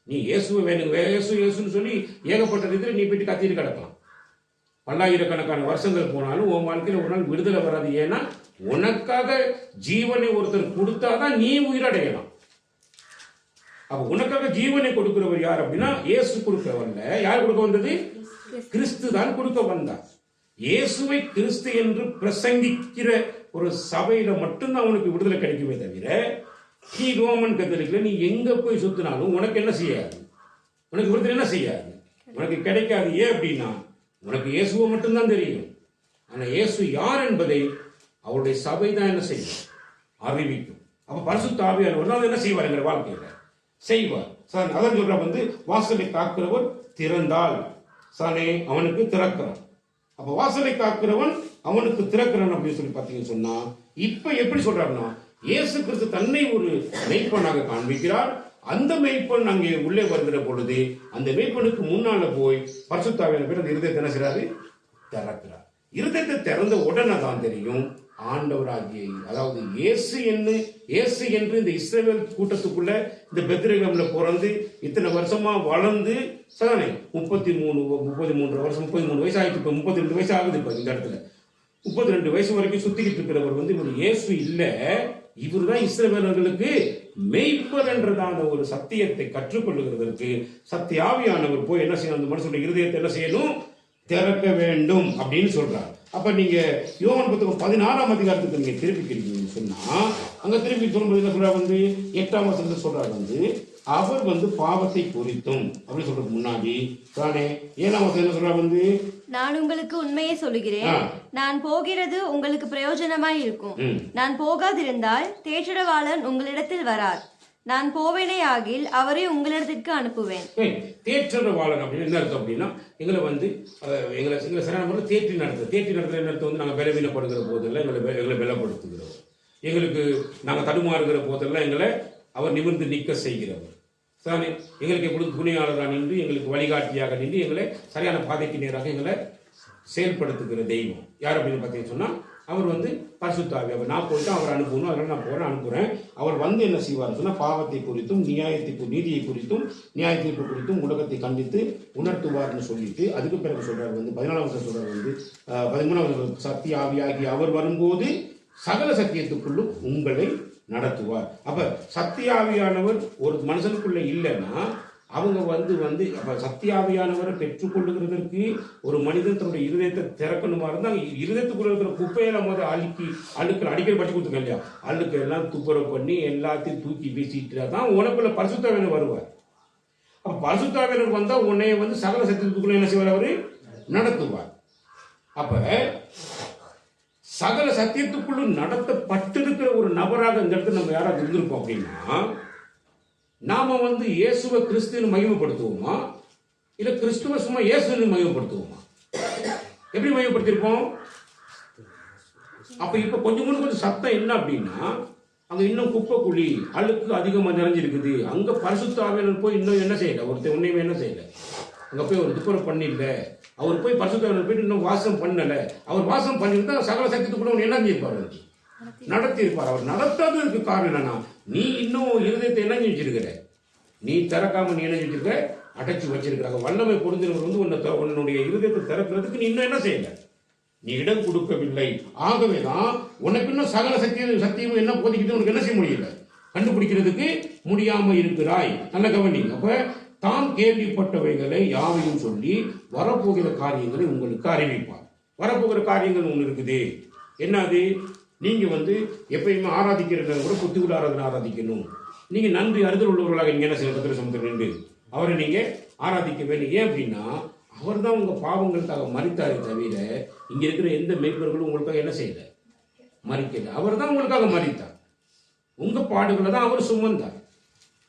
A: நீ இயேசுவை வேணும் இயேசு இயேசுன்னு சொல்லி ஏகப்பட்ட இதில் நீ போயிட்டு கத்திட்டு கிடக்கலாம். பல்லாயிரக்கணக்கான வருஷங்கள் போனாலும் உன் வாழ்க்கையில ஒரு நாள் விடுதலை வராது. ஏன்னா உனக்காக ஜீவனை ஒருத்தர் கொடுத்தாதான் நீ உயிரடையலாம். அப்ப உனக்காக ஜீவனை கொடுக்கிறவர் யார் அப்படின்னா இயேசு கொடுக்க வரல. யார் கொடுக்க வந்தது? கிறிஸ்து தான் கொடுக்க வந்தார். இயேசுவை கிறிஸ்து என்று பிரசங்கிக்கிற ஒரு சபையில மட்டும்தான் உனக்கு விடுதலை கிடைக்குமே தவிர நீ ரோமன் கத்தோலிக்கல நீ எங்க போய் சுத்தினாலும் உனக்கு என்ன செய்யாது, உனக்கு விடுதலை என்ன செய்யாது, உனக்கு கிடைக்காது. ஏன் அப்படின்னா உனக்கு இயேசுவை மட்டும்தான் தெரியும். ஆனா இயேசு யார் என்பதை அவருடைய சபை தான் என்ன செய்யும், அறிவிக்கும். அப்ப பரிசுத்த ஆவியானவர் என்ன செய்வார் என்ற வாழ்க்கையில செய்வார். அதான் சொல்ற வாசலை காக்கிறவர் திறந்தால் சானே அவனுக்கு திறக்கிறான். அப்ப வாசலை காக்கிறவன் அவனுக்கு திறக்கிறான் அப்படின்னு சொல்லி பார்த்தீங்கன்னு சொன்னா இப்ப எப்படி சொல்றாருன்னா இயேசு கிறிஸ்து தன்னை ஒரு மெய்ப்பனாக காண்பிக்கிறார். அந்த மெய்ப்பன் அங்கே உள்ளே வருகிற பொழுது அந்த மெய்ப்பனுக்கு முன்னால போய் பரிசுத்த ஆவியானவர் அந்த இருதயத்தை என்ன செய்றாரு, திறக்கிறார். இருதயத்தை திறந்த உடனே தான் தெரியும் ஆண்டவராகிய அதாவது இயேசு என்று இந்த இஸ்ரவேல் கூட்டத்துக்குள்ள இந்த பெத்லகேம்ல பிறந்து இத்தனை வருஷமா வளர்ந்து சானே 33 வருஷம் 33 வயசு ஆயிடுச்சு. இப்ப 32 வயசு ஆகுது. இப்ப இந்த இடத்துல 32 வயசு வரைக்கும் சுத்திக்கிட்டு இருக்கிறவர் இவர் இயேசு இல்ல, இவர் தான் இஸ்ரவேலர்களுக்கு மெய்ப்பர் என்றதான ஒரு சத்தியத்தை கற்றுக்கொள்ளுகிறதற்கு சத்திய ஆவியானவர் போய் என்ன செய்யணும், அந்த மனுஷனுடைய இருதயத்தை என்ன செய்யணும், திறக்க வேண்டும் அப்படின்னு சொல்றார். அப்ப நீங்க யோவான் புத்தகம் 16ஆம் அதிகாரத்துக்கு நீங்க திருப்பிக்கிறீங்கன்னு சொன்னா அங்க திருப்பி சொல்லும்போது என்ன சொல்றாரு வந்து 8ஆம் வசனத்துல சொல்றாரு வந்து அவர் வந்து பாவத்தை குறித்தும் அப்படி சொல்றதுக்கு முன்னாடி தானே 7ஆம் வசனம் என்ன சொல்றாரு வந்து
B: நான் உங்களுக்கு உண்மையை சொல்லுகிறேன், நான் போகிறது உங்களுக்கு பிரயோஜனமாய் இருக்கும். நான் போகாதிருந்தால் தேற்றரவாளன் உங்களிடத்தில் வரார். நான் போவேனே ஆகில் அவரை உங்களிடத்திற்கு அனுப்புவேன்.
A: தேற்றரவாளன் அப்படின்னு என்ன அர்த்தம் அப்படின்னா எங்களை வந்து எங்களை சரியான முறையில் தேற்றி நடத்துற என்ன அர்த்தம் வந்து நாங்கள் பலவீனப்படுகிற போதெல்லாம் எங்களை பலப்படுத்துகிறோம். எங்களுக்கு நாங்கள் தடுமாறுகிற போதெல்லாம் எங்களை அவர் நிமிர்ந்து நிற்க செய்கிறவர். சானே எங்களுக்கு எப்பொழுது துணையாளராக நின்று எங்களுக்கு வழிகாட்டியாக நின்று எங்களை சரியான பாதைக்கு நேராக எங்களை செயல்படுத்துகிற தெய்வம் யார் அப்படின்னு பார்த்தீங்கன்னு சொன்னால் அவர் வந்து பரிசுத்தாவி. அவர் நான் போயிட்டு அவர் அனுப்பணும், அதனால நான் அனுப்புகிறேன். அவர் வந்து என்ன செய்வார் சொன்னால் பாவத்தை குறித்தும் நீதியை குறித்தும் நியாய தீர்ப்பு குறித்தும் உலகத்தை கண்டித்து உணர்த்துவார்னு சொல்லிட்டு அதுக்கு பிறகு சொல்றாரு வந்து 14ஆம் வசனம் சொல்றாரு வந்து 13ஆம் வசனம் சத்திய ஆவியாகி அவர் வரும்போது சகல சத்தியத்துக்குள்ளும் உங்களை நடத்துவார். அப்ப சத்தியாவியானவர் ஒரு மனுஷனுக்குள்ள இல்லைன்னா அவங்க வந்து அப்ப சத்தியாவியானவரை பெற்றுக்கொள்ளுகிறதற்கு ஒரு மனிதன் தன்னுடைய இருதயத்தை திறக்கணுமா இருந்தா இருதயத்துக்குள்ள இருக்கிற குப்பையெல்லாம் முதல் அழுக்கள் அடிக்கடி பற்றி கொடுத்துருக்க இல்லையா, அழுக்கு எல்லாம் துப்புரவு பண்ணி எல்லாத்தையும் தூக்கி வீசிட்டு தான் உனக்குள்ள பரிசுத்தாவியனர் வருவார். அப்ப பரிசுத்தாவியனர் வந்தா உன்னைய வந்து சகல சத்தியத்துக்குள்ள என்ன செய்வார், அவரு நடத்துவார். அப்ப சகல சத்தியத்துக்குள்ள நடத்தப்பட்டிருக்கிற ஒரு நபராக இந்த இடத்துல நம்ம யாராவது இருந்திருக்கோம் அப்படின்னா நாம வந்து இயேசுவை கிறிஸ்துன்னு மகிமைப்படுத்துவோமா இல்ல கிறிஸ்துவ சும்மா இயேசுன்னு மகிமைப்படுத்துவோமா? எப்படி மகிமைப்படுத்திருப்போம்? அப்ப இப்ப கொஞ்சம் சத்தம் என்ன அப்படின்னா அங்க இன்னும் குப்பை குழி அழுக்கு அதிகமா நிறைஞ்சிருக்குது. அங்க பரிசுத்த ஆவியானவர் போய் இன்னும் என்ன செய்யல, ஒருத்தர் உன்னையுமே என்ன செய்யல, அங்க போய் ஒரு துப்புரவு பண்ணிடல. அவர் போய் பரிசுத்த ஆவியானவர் போயிட்டு இன்னும் வாசம் பண்ணல. அவர் வாசம் பண்ணிருந்தா சகல சக்தித்துக்குள்ள என்ன செஞ்சிருப்பார், நடத்தி இருப்பார். அவர் நடத்தாததுக்கு காரணம் என்னன்னா நீ இன்னும் இருதயத்தை என்ன செஞ்சிருக்கிற, நீ திறக்காம நீ என்ன செஞ்சிருக்க, அடைச்சு வச்சிருக்கிறாங்க. வல்லமை பொருந்தினவர் வந்து உன்னுடைய இருதயத்தை திறக்கிறதுக்கு நீ இன்னும் என்ன செய்யல, நீ இடம் கொடுக்கவில்லை. ஆகவேதான் உனக்கு இன்னும் சகல சத்தியமும் என்ன போதிக்கிட்டு உனக்கு என்ன செய்ய முடியல, கண்டுபிடிக்கிறதுக்கு முடியாம இருக்கிறாய். நல்ல கவனி. அப்ப தாம் கேள்விப்பட்டவைகளை யாவையும் சொல்லி வரப்போகிற காரியங்களை உங்களுக்கு அறிவிப்பார். வரப்போகிற காரியங்கள் ஒன்று இருக்குது. என்னது, நீங்க வந்து எப்பயுமே ஆராதிக்கிறத கூட புத்துக்குள்ள ஆராதனை ஆராதிக்கணும். நீங்க நன்றி அறிதல் உள்ளவர்களாக நீங்க என்ன செய்ய சமுத்திரம் நின்று அவரை நீங்க ஆராதிக்க வேண்டும். ஏன் அப்படின்னா அவர் தான் உங்க பாவங்களுக்காக மரித்தாரே தவிர இங்க இருக்கிற எந்த மேய்ப்பர்களும் உங்களுக்காக என்ன செய்யல, மறிக்கல. அவர் தான் உங்களுக்காக மரித்தார். உங்க பாடுகளை தான் அவர் சுமந்தார்.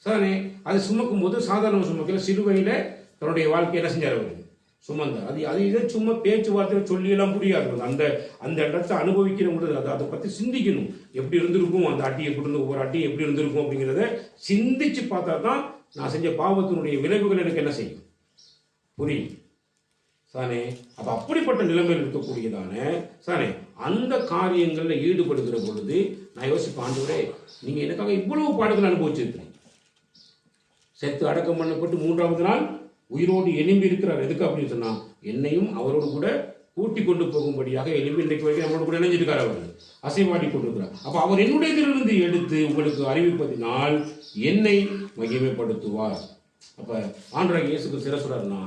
A: சானே அது சுமக்கும் போது சாதாரண சுமக்கல, சிலுவையில தன்னுடைய வாழ்க்கை என்ன செஞ்சார், அவர் சுமந்தார். அது இதை சும்மா பேச்சுவார்த்தை சொல்லி எல்லாம் புரியாது. அந்த இடத்தை அனுபவிக்கிறவங்களுக்கு அதை பத்தி சிந்திக்கணும். எப்படி இருந்திருக்கும் அந்த அட்டி, எப்படி இருந்து ஒவ்வொரு அட்டியும் எப்படி இருந்திருக்கும் அப்படிங்கிறத சிந்திச்சு பார்த்தா தான் நான் செஞ்ச பாவத்தினுடைய விளைவுகள் எனக்கு என்ன செய்யும், புரியும். சானே அப்ப அப்படிப்பட்ட நிலைமையில் இருக்கக்கூடியதான சானே அந்த காரியங்கள்ல ஈடுபடுகிற பொழுது நான் யோசிப்பேன், ஆண்டவரே நீங்க எனக்காக இவ்வளவு பாடுகள் அனுபவிச்சிருக்கிறீங்க. செத்து அடக்கம் பண்ணப்பட்டு 3ஆவது நாள் உயிரோடு எலும்பி இருக்கிறார். எதுக்கு அப்படின்னு சொன்னா என்னையும் அவரோடு கூட கூட்டி கொண்டு போகும்படியாக எலும்பி இன்றைக்கு வரைக்கும் நம்மளோட கூட இணைஞ்சிருக்கார், அவர் அசைவாடி கொண்டிருக்கிறார். அப்ப அவர் என்னுடைய இதிலிருந்து எடுத்து உங்களுக்கு அறிவிப்பதினால் என்னை மகிமைப்படுத்துவார். அப்ப ஆண்டவராகிய இயேசு கிறிஸ்து என்ன சொல்றாருன்னா,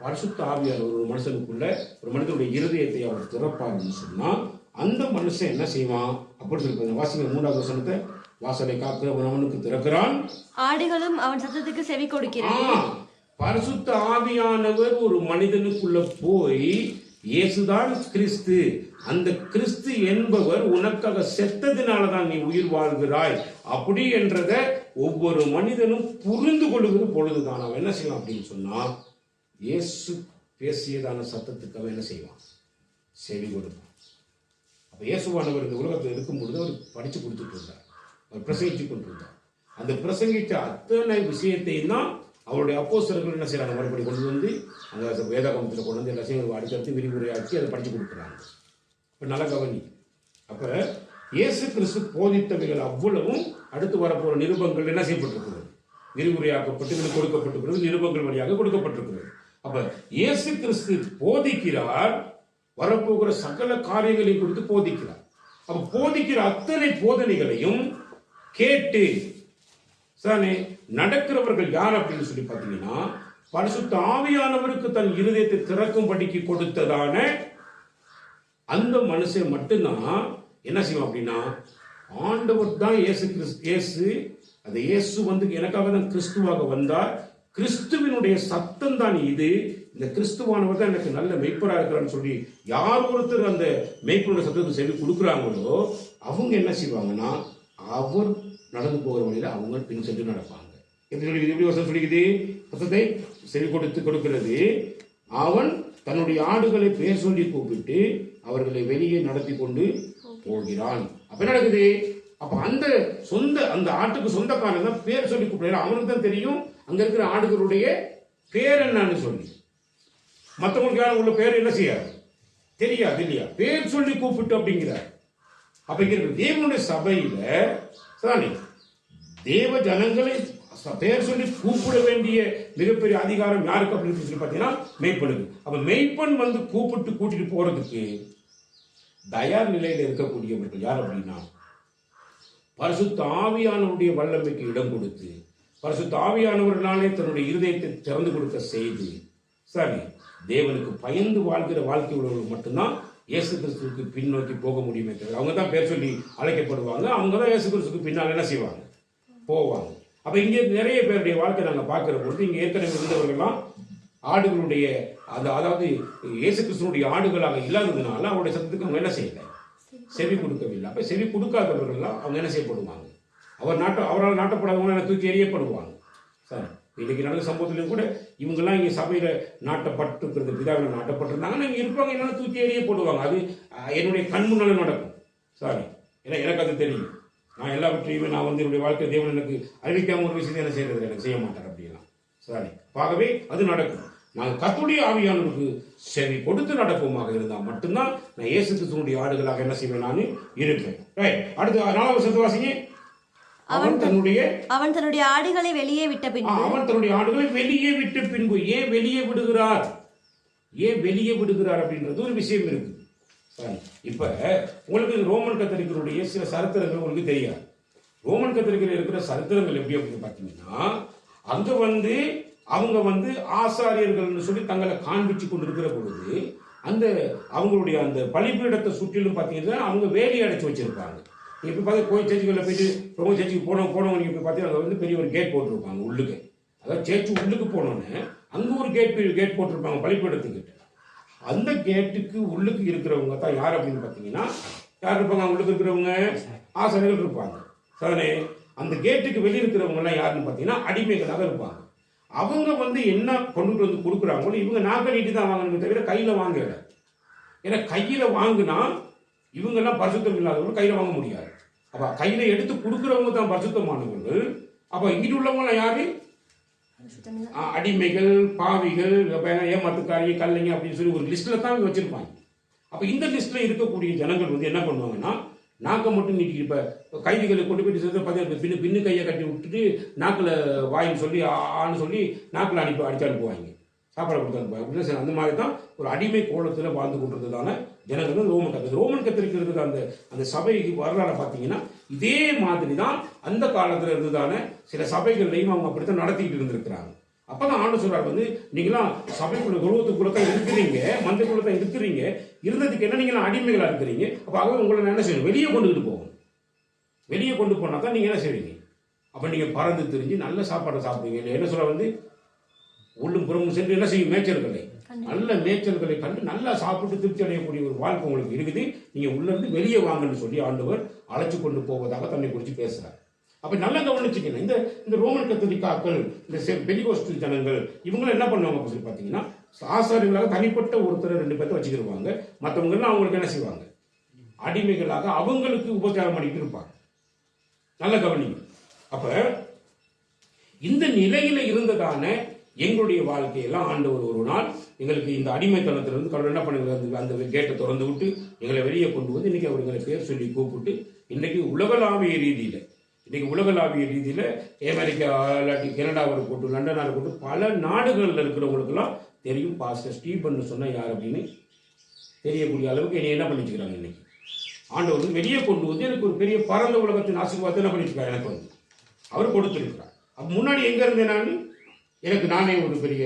A: பரிசுத்த ஆவியார் ஒரு மனுஷனுக்குள்ள ஒரு மனிதனுடைய இருதயத்தை அவர் திறப்பார்னு சொன்னா அந்த மனுஷன் என்ன செய்வான் அப்படி சொல்லி வாசிங்க 3ஆவது வசனத்தை, வாசலை காக்கிறவன் அவனுக்கு திறக்கிறான்,
B: ஆடுகளும் அவன் சத்தத்துக்கு செவி கொடுக்கிறான்.
A: பரிசுத்த ஆவியானவர் ஒரு மனிதனுக்குள்ள போய் இயேசுதான் கிறிஸ்து, அந்த கிறிஸ்து என்பவர் உனக்காக செத்ததினாலதான் நீ உயிர் வாழ்கிறாய் அப்படி என்றத ஒவ்வொரு மனிதனும் புரிந்து கொள்ளுகிற பொழுதுதான் அவன் என்ன செய்யலாம் அப்படின்னு சொன்னா இயேசு பேசியதான சத்தத்துக்கு அவன் என்ன செய்வான், செவி கொடுப்பான். அப்ப இயேசுவானவர் இந்த உலகத்தில் இருக்கும் பொழுது அவர் படிச்சு கொடுத்துட்டு இருந்தார், அவர் பிரசங்கிச்சு கொண்டிருந்தார். அந்த பிரசங்கித்த அத்தனை விஷயத்தையும் தான் அவருடைய அப்போஸ்தலர்கள் என்ன செய்யறாங்க, மறுபடி கொண்டு வந்து அந்த வேதாகமத்தில் கொண்டு வந்து எல்லா விஷயங்களும் அடுத்தடுத்து விரிவுரையாக்கி அதை படிச்சு கொடுக்குறாங்க. இப்ப நல்ல கவனி. அப்ப இயேசு கிறிஸ்து போதித்தவைகள் அவ்வளவும் அடுத்து வரப்போற நிருபங்கள் என்ன செய்யப்பட்டிருக்கிறது, விரிவுரையாக்கப்பட்டு கொடுக்கப்பட்டிருக்கிறது, நிருபங்கள் வழியாக கொடுக்கப்பட்டிருக்கிறது. அப்ப இயேசு கிறிஸ்து போதிக்கிறார், வரப்போகிற சகல காரியங்களையும் குறித்து போதிக்கிறார். அப்ப போதிக்கிற அத்தனை போதனைகளையும் கேட்டு சானே நடக்கிறவர்கள் யார் அப்படின்னு சொல்லி பார்த்தீங்கன்னா பரிசுத்த ஆவியானவருக்கு தன் இருதயத்தை திறக்கும்படிக்கு கொடுத்ததான அந்த மனுஷன் மட்டும்தான் என்ன செய்வோம் அப்படின்னா ஆண்டவர் தான் இயேசு அந்த இயேசு வந்து எனக்காக தான் கிறிஸ்துவாக வந்தார். கிறிஸ்துவினுடைய சத்தம் தான் இது. இந்த கிறிஸ்துவானவர் தான் எனக்கு நல்ல மெய்ப்பராக இருக்கிறான்னு சொல்லி யார் ஒருத்தர் அந்த மெய்ப்பரோட சத்தத்தை செவி கொடுக்குறாங்களோ அவங்க என்ன செய்வாங்கன்னா அவர் நடந்து போகிற வழியில அவங்க பின் சென்று நடப்பாங்க. எப்படி வசனம் சொல்லிக்குது? சத்தத்தை செவி கொடுக்கிறது. அவன் தன்னுடைய ஆடுகளை பெயர் சொல்லி கூப்பிட்டு அவர்களை வெளியே நடத்தி கொண்டு போகிறான். அப்ப என்ன நடக்குது? அப்ப அந்த ஆட்டுக்கு சொந்தக்காரன் தான் பேர் சொல்லி கூப்பிடுறான். அவனுக்கு தான் தெரியும் அங்க இருக்கிற ஆடுகளுடைய பேர் என்னன்னு சொல்லி. மற்றவங்களுக்கு யாரும் உள்ள பேர் என்ன செய்யாது, தெரியாது இல்லையா? பேர் சொல்லி கூப்பிட்டு அப்படிங்கிறார். அப்ப இங்க இருக்கிற தேவனுடைய சபையில தானே தேவ ஜனங்களை பேர் சொல்லி கூப்பிட வேண்டிய மிகப்பெரிய அதிகாரம் யாருக்கு அப்படின்னு சொல்லி பார்த்தீங்கன்னா மெய்ப்பனுக்கு. அப்ப மெய்ப்பன் வந்து கூட்டிட்டு போறதுக்கு தயார் நிலையில் இருக்கக்கூடியவர்கள் யார் அப்படின்னா பரிசுத்த ஆவியானவருடைய வல்லமைக்கு இடம் கொடுத்து பரிசுத்த ஆவியானவர்களாலே தன்னுடைய இருதயத்தை திறந்து கொடுக்க செய்து சரி தேவனுக்கு பயந்து வாழ்கிற வாழ்க்கை உள்ளவர்கள் மட்டும்தான் இயேசு கிறிஸ்துவுக்கு பின்னோக்கி போக முடியுமே தவிர அவங்க தான் பேர் சொல்லி அழைக்கப்படுவாங்க. அவங்க தான் இயேசு கிறிஸ்துக்கு பின்னால் என்ன செய்வாங்க, போவாங்க. அப்ப இங்கே நிறைய பேருடைய வாழ்க்கை நாங்கள் பார்க்கிற பொழுது இங்கே ஏற்கனவே இருந்தவர்கள்லாம் ஆடுகளுடைய அதாவது இயேசு கிறிஸ்துவனுடைய ஆடுகளாக இல்லாததுனால அவருடைய சத்தத்துக்கு அவங்க என்ன செய்யலை, செவி கொடுக்கவில்லை. அப்ப செவி கொடுக்காதவர்கள்லாம் அவங்க என்ன செய்யப்படுவாங்க, அவரால் நாட்டப்படாதவங்க தூக்கி எறியப்படுவாங்க. சார் இன்னைக்கு நடந்த சம்பவத்திலையும் கூட இவங்கெல்லாம் இங்கே சபையில நாட்டப்பட்டிருக்கிறது, பிதாவில் நாட்டப்பட்டிருந்தாங்கன்னா இங்கே இருப்பாங்க, என்னென்ன தூக்கி எறியப்படுவாங்க. அது என்னுடைய கண் முன்னால நடக்கும். சாரி, ஏன்னா எனக்கு அது தெரியும். நான் எல்லாவற்றையுமே நான் வந்து என்னுடைய வாழ்க்கை தேவன் எனக்கு அறிவிக்காம ஒரு விஷயத்தை என்ன செய்யறது, எனக்கு செய்ய மாட்டார் அப்படின்னா. சாரி, ஆகவே அது நடக்கும். நாங்கள் கர்த்தருடைய ஆவியானவருக்கு செவி கொடுத்து நடப்போமாக இருந்தால் மட்டும்தான் நான் இயேசு கிறிஸ்துவினுடைய ஆடுகளாக என்ன செய்வேன், நான் இருப்பேன். ரைட், அடுத்து 4வது வசனத்தை வாசிங்க. அவன் தன்னுடைய
B: ஆடுகளை வெளியே விட்ட பின்பு
A: அவன் தன்னுடைய ஆடுகளை வெளியே விட்ட பின்பு ஏன் வெளியே விடுகிறார், அப்படின்றது ஒரு விஷயம் இருக்கு. இப்ப உங்களுக்கு ரோமன் கத்தோலிக்கருடைய சில சரித்திரங்கள் உங்களுக்கு தெரியாது. ரோமன் கத்தோலிக்கர் இருக்கிற சரித்திரங்கள் எப்படி அப்படின்னு பாத்தீங்கன்னா அங்க வந்து அவங்க வந்து ஆசாரியர்கள்னு சொல்லி தங்களை காண்பிச்சு கொண்டிருக்கிற பொழுது அந்த அவங்களுடைய அந்த பலிபீடத்தை சுற்றிலும் பார்த்தீங்கன்னா அவங்க வேலி அடைச்சு வச்சிருப்பாங்க. இப்போ பார்த்து கோயில் சர்ச்சுகளில் போயிட்டு ரொம்ப சர்ச்சுக்கு போனவங்க நீங்கள் பார்த்தீங்கன்னா அங்கே வந்து பெரிய ஒரு கேட் போட்டிருப்பாங்க உள்ளுக்கு. அதாவது சர்ச்சு உள்ளுக்கு போனோன்னே அங்கே ஒரு கேட் போட்டிருப்பாங்க பலிபீடத்துக்கிட்ட. அந்த கேட்டுக்கு உள்ளுக்கு இருக்கிறவங்க தான் யார் அப்படின்னு பார்த்தீங்கன்னா யார் இருப்பாங்க, உள்ளுக்கு இருக்கிறவங்க ஆசாரியர்கள் இருப்பாங்க. சரி, அந்த கேட்டுக்கு வெளியே இருக்கிறவங்கலாம் யாருன்னு பார்த்தீங்கன்னா அடிமைகளாக இருப்பாங்க. அவங்க வந்து என்ன கொண்டுட்டு வந்து கொடுக்குறாங்களோ இவங்க நாக்க நீட்டி தான் வாங்கணுமே தவிர கையில் வாங்கல. ஏன்னா கையில் வாங்கினா இவங்கெல்லாம் பரிசுத்தம் இல்லாதவங்க கையில் வாங்க முடியாது. அப்போ கையில் எடுத்து கொடுக்குறவங்க தான் பரிசுத்தமானவர்கள். அப்போ இங்கிட்டு உள்ளவங்களாம் யாரு, அடிமைகள், பாவிகள், ஏமாத்துக்காரி, கல்லைங்க அப்படின்னு சொல்லி ஒரு லிஸ்ட்ல தான் வச்சிருப்பாங்க. அப்போ இந்த லிஸ்ட்ல இருக்கக்கூடிய ஜனங்கள் வந்து என்ன பண்ணுவாங்கன்னா நாக்கை மட்டும் நீட்டி இப்போ கைதிகளை கொண்டு போயிட்டு பார்த்தீங்கன்னா பின்னு கையை கட்டி விட்டுட்டு நாக்கில் வாயின்னு சொல்லி ஆன்னு சொல்லி நாக்கில் அடிச்சு அனுப்புவாங்க, சாப்பாடு கொடுத்து அனுப்புவாங்க. அந்த மாதிரி தான் ஒரு அடிமை கோலத்தில் வாழ்ந்து கொண்டிருந்ததான ஜனங்கள் ரோமன் கத்தோலிக்க இருக்கிற அந்த சபை வரலாறு பார்த்தீங்கன்னா இதே மாதிரி தான் அந்த காலத்தில் இருந்ததான சில சபைகள்லையும் அவங்க அப்படித்தான் நடத்திக்கிட்டு இருந்திருக்கிறாங்க. அப்பதான் ஆண்டு சொல்றாரு வந்து நீங்களாம் சபைக்குள்ள குருவத்துக்குள்ள தான் இருக்கிறீங்க, மந்தைக்குள்ள தான் இருக்கிறீங்க, இருந்ததுக்கு என்ன நீங்களாம் அடிமைகளா இருக்கிறீங்க. அப்ப ஆகவே உங்களை என்ன செய்யணும், வெளியே கொண்டுகிட்டு போகணும். வெளியே கொண்டு போனா தான் நீங்க என்ன செய்வீங்க, அப்ப நீங்க பறந்து தெரிஞ்சு நல்ல சாப்பாடை சாப்பிடுவீங்க. இல்லை என்ன சொல்ற வந்து உள்ளும் புறமும் சென்று என்ன செய்யும், மேய்ச்சல்களை நல்ல மேய்ச்சல்களை கண்டு நல்லா சாப்பிட்டு திருப்தி அடையக்கூடிய ஒரு வாழ்க்கை உங்களுக்கு இருக்குது. நீங்க உள்ள இருந்து வெளியே வாங்கன்னு சொல்லி ஆண்டவர் அழைச்சு கொண்டு போவதாக தன்னை குறித்து பேசுறார். அப்ப நல்லா கவனிச்சுக்கணும். இந்த ரோமன் கத்தோலிக்காக்கள், இந்த பெலிகோஸ்து ஜனங்கள் இவங்களும் என்ன பண்ணுவாங்க சொல்லி பார்த்தீங்கன்னா ஆசாரியர்களாக தனிப்பட்ட ஒருத்தர் 2 பேர்த்த வச்சுக்கிடுவாங்க. மற்றவங்க எல்லாம் அவங்களுக்கு என்ன செய்வாங்க, அடிமைகளாக அவங்களுக்கு உபச்சாரம் பண்ணிட்டு இருப்பாங்க. நல்ல கவனிங்க. அப்ப இந்த நிலையில இருந்ததான எங்களுடைய வாழ்க்கையெல்லாம் ஆண்டவர் ஒரு நாள் எங்களுக்கு இந்த அடிமைத்தனத்திலிருந்து கடவுள் என்ன பண்ணுங்க, அந்த கேட்டை திறந்து விட்டு எங்களை வெளியே கொண்டு வந்து இன்னைக்கு அவர் எங்களை பேர் சொல்லி கூப்பிட்டு இன்னைக்கு உலகளாவிய ரீதியில அமெரிக்கா இல்லாட்டி கனடாவில் போட்டு லண்டனாவில் போட்டு பல நாடுகளில் இருக்கிறவங்களுக்கெல்லாம் தெரியும். பாஸ்டர் ஸ்டீபன் சொன்னா யார் அப்படின்னு தெரியக்கூடிய அளவுக்கு என்னை என்ன பண்ணிச்சுக்கிறாங்க. இன்னைக்கு ஆண்டவர் வந்து வெளியே கொண்டு வந்து எனக்கு ஒரு பெரிய பரந்த உலகத்தின் ஆசீர்வாதத்தை என்ன பண்ணிச்சுக்கிறார், எனக்கு வந்து அவர் கொடுத்துருக்கிறார். அப்போ முன்னாடி எங்க இருந்தேன் நானே ஒரு பெரிய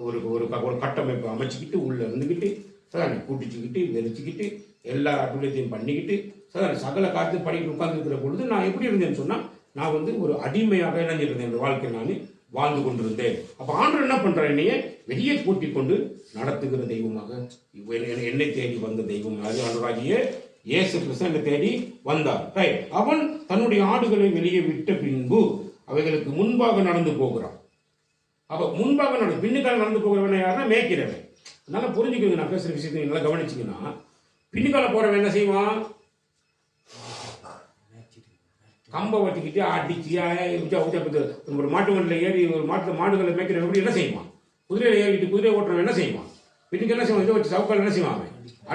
A: ஒரு கட்டமைப்பு அமைச்சுக்கிட்டு உள்ள இருந்துக்கிட்டு சாதாரண கூட்டிச்சுக்கிட்டு வெறிச்சுக்கிட்டு எல்லா அட்டுழியத்தையும் பண்ணிக்கிட்டு சாதாரண சகல காலத்தையும் படிக்கிட்டு உட்கார்ந்துருக்கிற பொழுது நான் எப்படி இருந்தேன்னு சொன்னா, நான் வந்து ஒரு அடிமையாக இணைஞ்சிருந்தேன். என் வாழ்க்கை நான் வாழ்ந்து கொண்டிருந்தேன். அப்ப ஆண்டவர் என்ன பண்றார், என்னையே வெளியே கூட்டிக் கொண்டு நடத்துகிற தெய்வமாக என்னை தேடி வந்த தெய்வம் அது ஆண்டவராகிய இயேசு கிறிஸ்து என்னை தேடி வந்தார். ரைட். அவன் தன்னுடைய ஆடுகளை வெளியே விட்ட பின்பு அவைகளுக்கு முன்பாக நடந்து போகிறான். அப்ப முன்பாக பின்னுக்கால நடந்து போகிறவன் யாருன்னா மேய்க்கிறவன். நல்லா புரிஞ்சுக்கோங்க, நான் பேசுற விஷயத்தை நல்லா கவனிச்சிங்கன்னா, பின்னுக்கால போறவன் என்ன செய்வான், கம்பை வச்சுக்கிட்டு அடிச்சு ஒரு மாட்டு வண்டியில் ஏறி ஒரு மாடுகளை மேய்க்கிற எப்படி என்ன செய்வான், குதிரையில ஏறிட்டு குதிரை ஓட்டுறவன் என்ன செய்வான், பின்னுக்கு என்ன செய்வான், இதை வச்சு சவுக்கால் என்ன செய்வான்,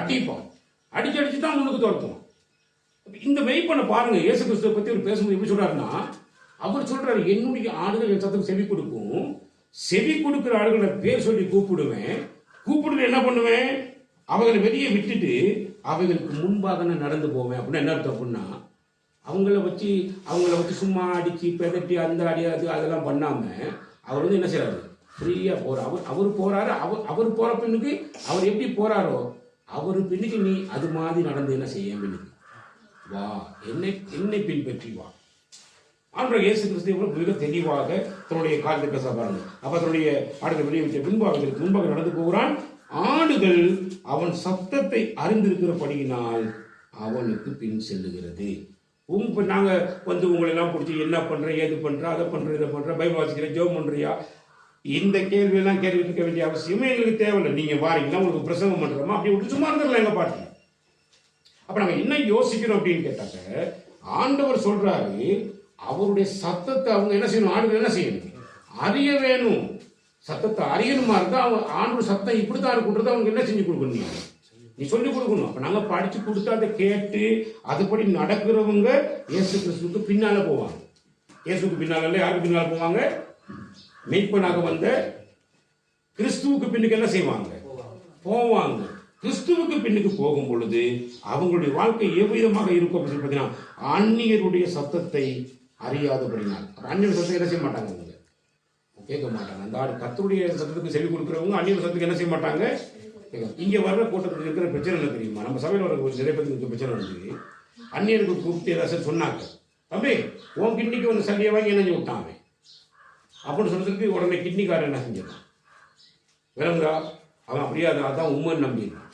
A: அடிப்பான். அடிச்சு தான் முன்னுக்கு துரத்துவான். இந்த மெய்ப்பண்ண பாருங்க, இயேசு கிறிஸ்துவை பத்தி அவர் பேசும்போது எப்படி சொல்றாருன்னா, அவர் சொல்றாரு, என்னுடைய ஆடுகள் என் சத்தம் செவி கொடுக்கும், செவி கொடுக்கிற ஆடுகளை பேர் சொல்லி கூப்பிடுவேன், கூப்பிட்டு என்ன பண்ணுவேன், அவங்களை வெளியே விட்டுட்டு அவைகளுக்கு முன்பாக நான் நடந்து போவேன். அப்படின்னா என்ன அர்த்தம் அப்படின்னா, அவங்கள வச்சு சும்மா அடிச்சு பெதட்டி அந்த அடியாது அதெல்லாம் பண்ணாம அவர் வந்து என்ன செய்யறாரு, ஃப்ரீயா போறார். அவர் போறாரு. அவர் போற பின்னுக்கு அவர் எப்படி போறாரோ அவர் பின்னுக்கு நீ அது மாதிரி நடந்து என்ன செய்ய பின்னுக்கு வா, என்னை பின்பற்றி வா. ஆண்டவர் இயேசு கிறிஸ்து மிக தெளிவாக தன்னுடைய காலத்தை பேச பாருங்க. அப்ப தன்னுடைய ஆடுகள் வெளியே விட்ட பின்பு அவர்களுக்கு முன்பாக நடந்து போகிறான். ஆடுகள் அவன் சத்தத்தை அறிந்திருக்கிறபடியினால் அவனுக்கு பின் செல்லுகிறது. நாங்க வந்து உங்களை எல்லாம் பிடிச்சி என்ன பண்ற, ஏது பண்ற, அதை பண்ற, இதை பண்ற, பைபிள் வாசிக்கிற, ஜெபம் பண்றியா, இந்த கேள்வியெல்லாம் கேள்வி இருக்க வேண்டிய அவசியமே எங்களுக்கு தேவையில்லை. நீங்க வாரீங்களா, உங்களுக்கு பிரசங்கம் பண்றோமா, அப்படி விட்டு சும்மா இருந்துடலாம் எங்க பாட்டு. அப்ப நாங்க என்ன யோசிக்கிறோம் அப்படின்னு கேட்டாக்க, ஆண்டவர் சொல்றாரு அவருடைய சத்தத்தை அவங்க என்ன செய்யணும், ஆண்டுகள் என்ன செய்யணும், அறிய வேணும். சத்தத்தை அறியணுமா இருந்தா அவங்க ஆண்டவர் சத்தம் இப்படித்தான் இருக்குன்றது அவங்க என்ன செஞ்சு கொடுக்கணும், நீ சொல்லிக் கொடுக்கணும். அப்ப நாங்க படிச்சு கொடுத்து அதை கேட்டு அதுபடி நடக்கிறவங்க இயேசு கிறிஸ்துவுக்கு பின்னால போவாங்க. இயேசுக்கு பின்னால யாருக்கு பின்னால போவாங்க, மெய்ப்பனாக வந்த கிறிஸ்துவுக்கு பின்னுக்கு என்ன செய்வாங்க, போவாங்க. கிறிஸ்துவுக்கு பின்னுக்கு போகும் பொழுது அவங்களுடைய வாழ்க்கை எவ்விதமாக இருக்கும் அப்படின்னு பார்த்தீங்கன்னா, அந்நியருடைய சத்தத்தை அறியாதபடினால். அந்நியர் சத்தத்தை என்ன செய்ய மாட்டாங்க, அவங்க கேட்க மாட்டாங்க. அந்த ஆடு கர்த்தருடைய சத்தத்துக்கு செவி கொடுக்கிறவங்க அந்நியர் சத்தத்துக்கு என்ன செய்ய மாட்டாங்க. இங்க வர்ற கூட்டத்துக்கு இருக்கிற பிரச்சனை என்ன தெரியுமா, நம்ம சபையில் வர ஒரு நிறைய பேருக்கு பிரச்சனை வந்து அந்நியருக்கு கூப்பிட்டு ஏதாச்சும் சொன்னாங்க, தம்பி உன் கிட்னிக்கு வந்து சல்லியை வாங்கி என்ன விட்டாங்க அப்படின்னு சொல்றதுக்கு உடனே கிட்னிக்காரன் என்ன செஞ்சான், விளங்குதா, அவன் அப்படியே அதான் உண்மைன்னு நம்பிடுறான்.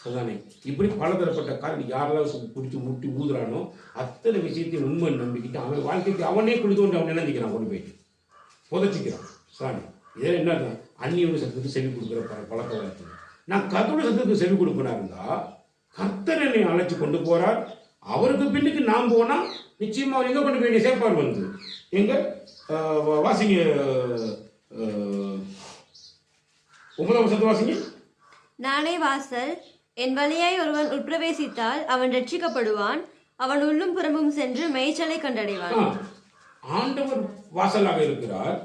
A: சரிதானே? இப்படி பலதரப்பட்ட காரணம் யாரெல்லாம் குடிச்சு முட்டி ஊதுறானோ அத்தனை விஷயத்தையும் உண்மை நம்பிக்கிட்டு அவன் வாழ்க்கைக்கு அவனே குளித்தோண்டு அவன் நினைக்கிறான், கொண்டு போயிட்டு புதைச்சிக்கிறான். சாமி இதே என்ன அந்நியோட சத்தத்துக்கு செவி கொடுக்குற பழக்க வழக்கம். நான் கர்த்தருடைய சத்தத்துக்கு செவி கொடுப்பனா இருந்தா கர்த்தர் என்னை அழைச்சு கொண்டு போறார். அவருக்கு பின்னுக்கு நாம் போனா நிச்சயமா அவர் எங்க கொண்டு போய் சேர்ப்பார். வந்து எங்க வாசிங்க 9ஆம் வசனத்தை வாசிங்க.
B: நானே வாசல், என் வழியாய் ஒருவன் உட்பிரவேசித்தால் அவன் ரட்சிக்கப்படுவான், அவன் உள்ளும் புறமும் சென்று மேய்ச்சலை கண்டடைவான்.
A: ஆண்டவர் வாசலாக இருக்கிறார்.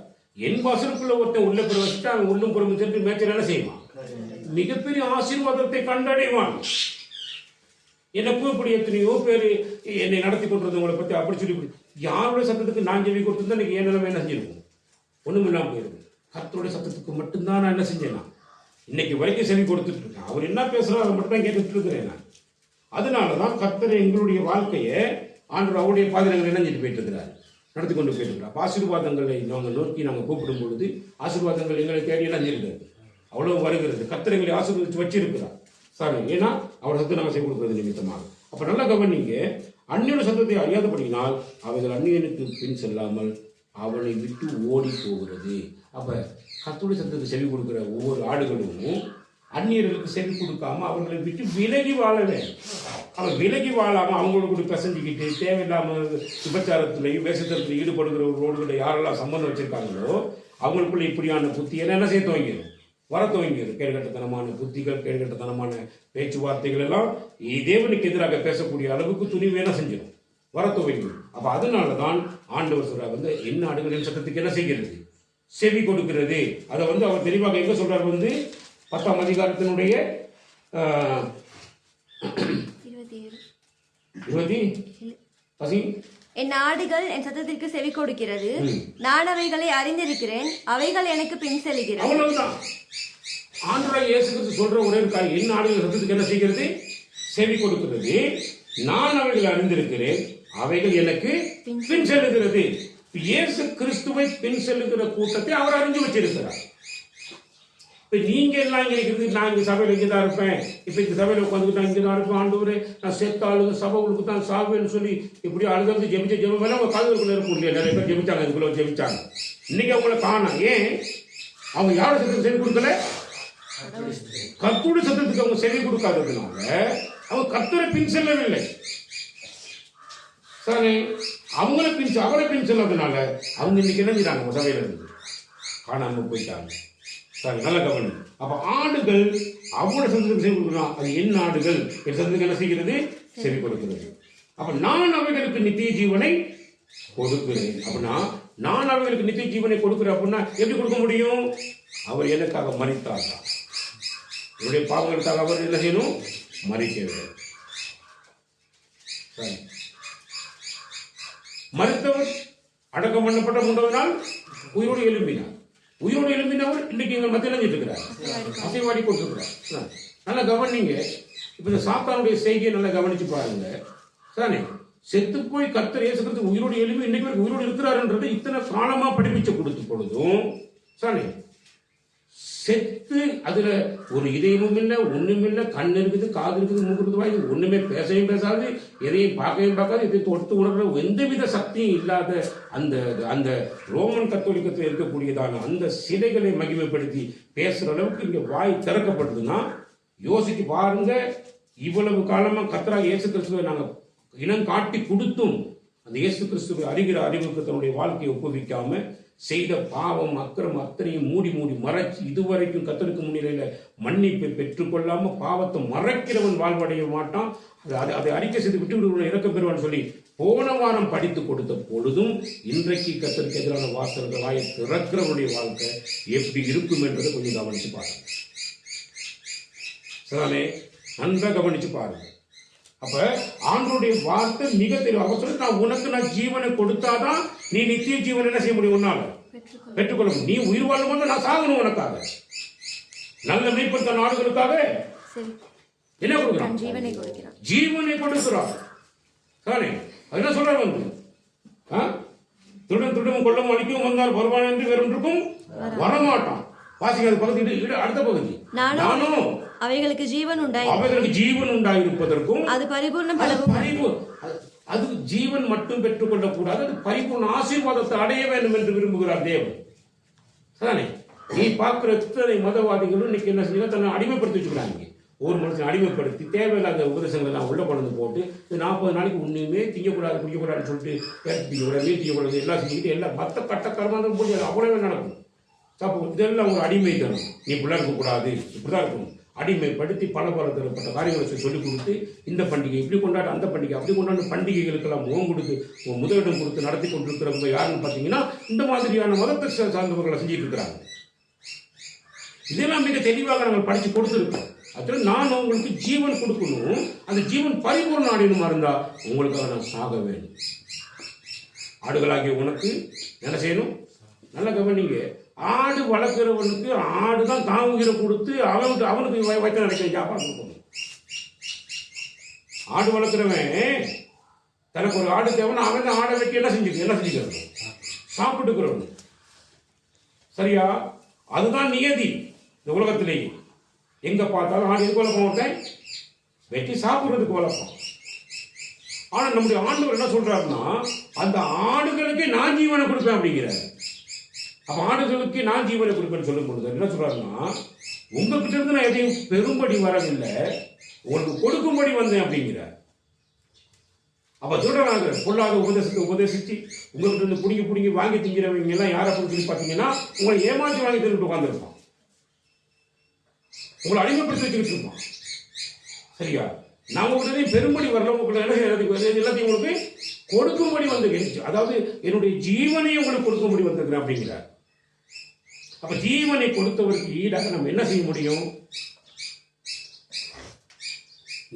A: என் வாசலுக்குள்ள ஒருத்தன் உள்ள பிரவேசித்து அவன் உள்ளும் புறமும் சென்று மேய்ச்சல் என்ன செய்வான், மிகப்பெரிய ஆசீர்வாதத்தை கண்டடைவான். எனக்கு இப்படி எத்தனையோ பேர் என்னை நடத்தி கொண்டிருந்தவங்களை பத்தி அப்படி சொல்லி யாருடைய சத்தத்துக்கு நான் செவி கொடுத்திருந்தா இன்னைக்கு என் நிலைமை என்ன செஞ்சிருக்கும், ஒண்ணும் இல்லாம போயிருக்கு. கர்த்தருடைய சத்தத்துக்கு மட்டும்தான் நான் என்ன செஞ்சேன், இன்னைக்கு வரைக்கும் செவி கொடுத்துட்டு இருக்கேன். அவர் என்ன பேசுறாரோ அதை மட்டும் தான் கேட்டுட்டு இருக்கிறேன் நான். அதனாலதான் கர்த்தர் எங்களுடைய வாழ்க்கையை ஆண்டவர் அவருடைய பாதைகள் இணைஞ்சிட்டு போயிட்டு இருக்கிறார், நடத்தி கொண்டு போயிட்டு இருக்கிறார். ஆசீர்வாதங்களை நாங்கள் நோக்கி நாங்கள் கூப்பிடும் பொழுது ஆசீர்வாதங்கள் எங்களை தேடி என்ன இருக்கிறது, அவ்வளவு வருகிறது. கர்த்தர் எங்களை ஆசீர்வதிச்சு வச்சிருக்கிறார். சாரி, ஏன்னா அவர் சத்தத்தை நாங்கள் செய்து கொடுக்கிறது நிமித்தமாக. அப்ப நல்லா கவனிங்க, அந்நியோட சத்தத்தை அறியாதபடினால் அவைகள் அந்நியனுக்கு பின் செல்லாமல் அவனை விட்டு ஓடி போகிறது. அப்ப கர்த்தருடைய சத்தத்துக்கு செவி கொடுக்கிற ஒவ்வொரு ஆடுகளும் அந்நியர்களுக்கு செவி கொடுக்காம அவர்களை விட்டு விலகி வாழவே. அவன் விலகி வாழாம அவங்களோட கூட பிசைஞ்சிக்கிட்டு தேவையில்லாம விபச்சாரத்திலையும் வேசத்திலையும் ஈடுபடுகிறவர்களோடு யாரெல்லாம் சம்பந்தம் வச்சிருக்காங்களோ அவங்களுக்குள்ள இப்படியான புத்தி என்ன செய்ய துவங்கிடும், வர துவங்கிடும். கேடுகட்டத்தனமான புத்திகள், கேடுகட்டத்தனமான பேச்சுவார்த்தைகள் எல்லாம் தேவனுக்கு எதிராக பேசக்கூடிய அளவுக்கு துணிவு என்ன செஞ்சிடும், வர துவங்கிடும். அப்ப அதனாலதான் ஆண்டவர் சொல்றார், வந்து என்ன ஆடுகளின் சத்தத்துக்கு என்ன செய்கிறது, செவி கொடுக்கிறது. அதை வந்து அவர் தெளிவாக எங்க சொல்றார், வந்து 10ஆம் அதிகாரத்தினுடைய 20
B: என் ஆடுகள் என் சத்தத்திற்கு செவி கொடுக்கிறது, நான் அவைகளை அறிந்திருக்கிறேன், அவைகள் எனக்கு பின் செல்கிறது.
A: அவ்வளவுதான். ஆண்டவராகிய இயேசு கிறிஸ்து சொல்ற ஒரே ஒரு காரியம், என் ஆடுகள் சத்தத்துக்கு என்ன செய்கிறது? செவி கொடுக்கிறது. நான் அவைகளை அறிந்திருக்கிறேன், அவைகள் எனக்கு பின் செல்லுகிறது. இயேசு கிறிஸ்துவை பின் செல்லுகிற கூட்டத்தை அவர் அறிஞ்சு வச்சிருக்கிறார். இப்ப நீங்க எல்லாம் இங்க இருக்கிறது, நான் இந்த சபையில இங்கதான் இருப்பேன், இப்ப இந்த சபையில உட்காந்துட்டு நான் இங்கதான் இருப்பேன், ஆண்டவரே நான் செத்தாளுங்க சபைகளுக்கு தான் சாவேன்னு சொல்லி இப்படி அழுது ஜெபிச்ச ஜெபம் அவங்க காதுகளுக்குள்ள இருக்கும் இல்லையா? நிறைய பேர் ஜெபிச்சாங்க, இதுக்குள்ள ஜெபிச்சாங்க. இன்னைக்கு அவங்கள காணோம். ஏன்? அவங்க யாரோட சத்தத்துக்கு செவி கொடுக்கல? கர்த்தருடைய சத்தத்துக்கு அவங்க செவி கொடுக்காததுனால அவங்க கர்த்தரை பின் செல்லவில்லை. சரி, அவரை பின் செல்லாததுனால அவங்க இன்னைக்கு என்ன செய்றாங்க? சபையில இருந்து காணாம போயிட்டாங்க. சரி, நல்ல கவனி. அப்ப ஆடுகள் அவரோட சந்தத்துக்கு செவி கொடுக்கணும். அது என் ஆடுகள் என் சந்தத்துக்கு என்ன செய்கிறது? செவி கொடுக்கிறது. அப்ப நான் அவைகளுக்கு நித்திய ஜீவனை கொடுக்கிறேன். அப்படின்னா நான் அவைகளுக்கு நித்திய ஜீவனை கொடுக்கிறேன் அப்படின்னா எப்படி கொடுக்க முடியும்? அவர் எனக்காக மரித்தார். என்னுடைய பாவங்களுக்காக அவர் என்ன செய்யணும்? மரிக்க வேண்டும். சரி, மரித்தவர் அடக்கம் பண்ணப்பட்ட 3வது நாள் உயிரோடு எழும்பினார். உயிரோடு எழும்பினவர் இன்னைக்கு எங்கள் மத்தியில் இருக்கிறார், அசைவாடி கொண்டிருக்கிறார். நல்லா கவனிங்க. இப்ப இந்த சாத்தானுடைய செய்கையை நல்லா கவனிச்சு பாருங்க. தானே செத்து போய் கர்த்தர் இயேசு கிறிஸ்து உயிரோடு எழுப்பி இன்னைக்கு உயிரோடு இருக்கிறாருன்றது இத்தனை காலமா படிப்பிச்ச கொடுத்த பொழுதும் தானே செத்து அதுல ஒரு இதயமும் இல்லை, ஒண்ணும் இல்லை, கண் இருக்குது, காது இருக்குது, மூக்கு இருக்குது, வாய் ஒண்ணுமே பேசவும் பேசாது, எதையும் பார்க்கவும் பார்க்காது, இதை தொட்டு உணர்ற எந்தவித சக்தியும் இல்லாத அந்த அந்த ரோமன் கத்தோலிக்கத்தில் இருக்கக்கூடியதான அந்த சிலைகளை மகிமைப்படுத்தி பேசுற அளவுக்கு இங்க வாய் திறக்கப்படுதுன்னா யோசிச்சு பாருங்க. இவ்வளவு காலமா கர்த்தராகிய இயேசு கிறிஸ்துவை நாங்க இனம் காட்டி கொடுத்தும் அந்த இயேசு கிறிஸ்துவை அறிகிற அறிவுக்கு தன்னுடைய வாழ்க்கையை ஒப்புவிக்காம செய்த பாவம் அக்கிரமம் அத்தனையும் மூடி மறைச்சு இதுவரைக்கும் கர்த்தருக்கு முன்னிலையில மன்னிப்பை பெற்றுக்கொள்ளாம பாவத்தை மறைக்கிறவன் வாழ்வடைய மாட்டான். அதை அறிக்கை செய்து விட்டு விடுவன் இறக்க பெறுவான்னு சொல்லி போன வாரம் படித்து கொடுத்த பொழுதும் இன்றைக்கு கர்த்தருக்கு எதிரான வாசல்கள் வாயை திறக்கிறவனுடைய வாழ்க்கை எப்படி இருக்கும் என்றதை கொஞ்சம் கவனிச்சு பாருங்க. சரிதானே? நன்றாக கவனிச்சு பாருங்க. அப்ப ஆண்டவருடைய வார்த்தை மிக தெரியும். அவர் சொல்லி நான் ஜீவனை கொடுத்தாதான் நீ நித்திய ஜீவன் என்ன செய்ய முடியும்? உன்னால பெற்றுக்கொள்ள முடியும். நீ உயிர் வாழும் போது நான் சாகணும் உனக்காக. நல்ல மீட்பு நாடுகளுக்காக என்ன கொடுக்கிறான்? ஜீவனை கொடுக்கிறார். தானே என்ன சொல்றாரு? வந்து திருடன் கொள்ளவும் அழிக்கவும் வந்தால் வருவான் என்று வேறொன்றுக்கும் வரமாட்டான். வாசிக்காத பகுதி அடுத்த பகுதி. நானும்
B: அவைகளுக்கு ஜீவன்
A: உண்டாயிருப்பதற்கும்
B: அது பரிபூர்ணம்
A: அது ஜீவன் மட்டும் பெற்றுக்கொள்ள கூடாது, அது பரிபூர்ண ஆசீர்வாதத்தை அடைய வேண்டும் என்று விரும்புகிறார் தேவன். தானே நீ பார்க்கிற இத்தனை மதவாதிகளும் இன்னைக்கு என்ன செய்ய தன்னை அடிமைப்படுத்தி வச்சுக்கிறாங்க. ஒரு மனுஷன் அடிமைப்படுத்தி தேவையில்லாத உபதேசங்கள் எல்லாம் உள்ள கொண்டு போட்டு 40 நாளைக்கு ஒண்ணுமே திங்கக்கூடாது குடிக்கக்கூடாதுன்னு சொல்லிட்டு திங்கக்கூடாது எல்லாம் செஞ்சுக்கிட்டு எல்லாம் மற்ற கட்டக்கரமாக போட்டு அவ்வளவே நடக்கும். அப்போ இதெல்லாம் ஒரு அடிமைத்தனம். நீ இப்படிலாம் இருக்கக்கூடாது, இப்படிதான் இருக்கணும். அடிமைப்படுத்தி பல தரப்பட்ட காரியங்களை சொல்லிக் கொடுத்து இந்த பண்டிகை இப்படி கொண்டாடு, அந்த பண்டிகை அப்படி கொண்டாடு, பண்டிகைகளுக்கெல்லாம் முகம் கொடுத்து முதலிடம் கொடுத்து நடத்தி கொண்டிருக்கிறவங்க யாருன்னு பார்த்தீங்கன்னா இந்த மாதிரியான மதத்தை சார்ந்தவர்களை செஞ்சுட்டு இருக்கிறாங்க. இதெல்லாம் மிக தெளிவாக நாங்கள் படித்து கொடுத்துருக்கோம். அதில் நான் உங்களுக்கு ஜீவன் கொடுக்கணும், அந்த ஜீவன் பரிபூர்ண ஆடினுமா இருந்தா உங்களுக்காக நான் சாக வேண்டும். ஆடுகளாகிய உனக்கு என்ன செய்யணும்? நல்ல கவனிங்க. ஆடு வளர்க்கிறவனுக்கு ஆடுதான் தான் உயிரை கொடுத்து அவனுக்கு வைத்த நடக்க சாப்பாடு கொடுக்கணும். ஆடு வளர்க்கிறவன் தனக்கு ஒரு ஆடு தேவைன்னா அவன் ஆடை வெட்டி என்ன செஞ்சுக்கிறது? சாப்பிட்டுக்கிறவன். சரியா? அதுதான் நியதி இந்த உலகத்திலேயே. எங்க பார்த்தாலும் ஆடு எதுக்கு வளர்ப்ப மாட்டேன்? வெட்டி சாப்பிடுறதுக்கு வளர்ப்பான். ஆனா நம்முடைய ஆண்டவர் என்ன சொல்றாருன்னா அந்த ஆடுகளுக்கு நான் ஜீவனை கொடுப்பேன் அப்படிங்கிறார். அப்ப ஆடுகளுக்கு நான் ஜீவனை கொடுப்பேன்னு சொல்லும் பொழுது என்ன சொல்றாருன்னா உங்ககிட்ட இருந்து நான் எதையும் பெரும்படி வரவில்லை, உங்களுக்கு கொடுக்கும்படி வந்தேன் அப்படிங்கிறார். அப்ப சொல்றாங்க பொல்லாத உபதேசத்தை உபதேசிச்சு உங்ககிட்ட இருந்து புடுங்கி வாங்கி திங்கிறவங்க எல்லாம் யாரை சொல்லி பார்த்தீங்கன்னா உங்களை ஏமாற்றி வாங்கி தின்னுட்டு உட்காந்துருப்பான், உங்களை அடிமைப்படுத்தி வச்சுக்கிட்டு இருப்பான். சரியா? நான் உங்களுக்கு பெரும்படி வரல, உங்களுக்கு எல்லாத்தையும் உங்களுக்கு கொடுக்கும்படி வந்து, அதாவது என்னுடைய ஜீவனையும் உங்களுக்கு கொடுக்கும்படி வந்திருக்கிறேன் அப்படிங்கிறார். அப்ப ஜீவனை கொடுத்தவருக்கு ஈடாக நம்ம என்ன செய்ய முடியும்?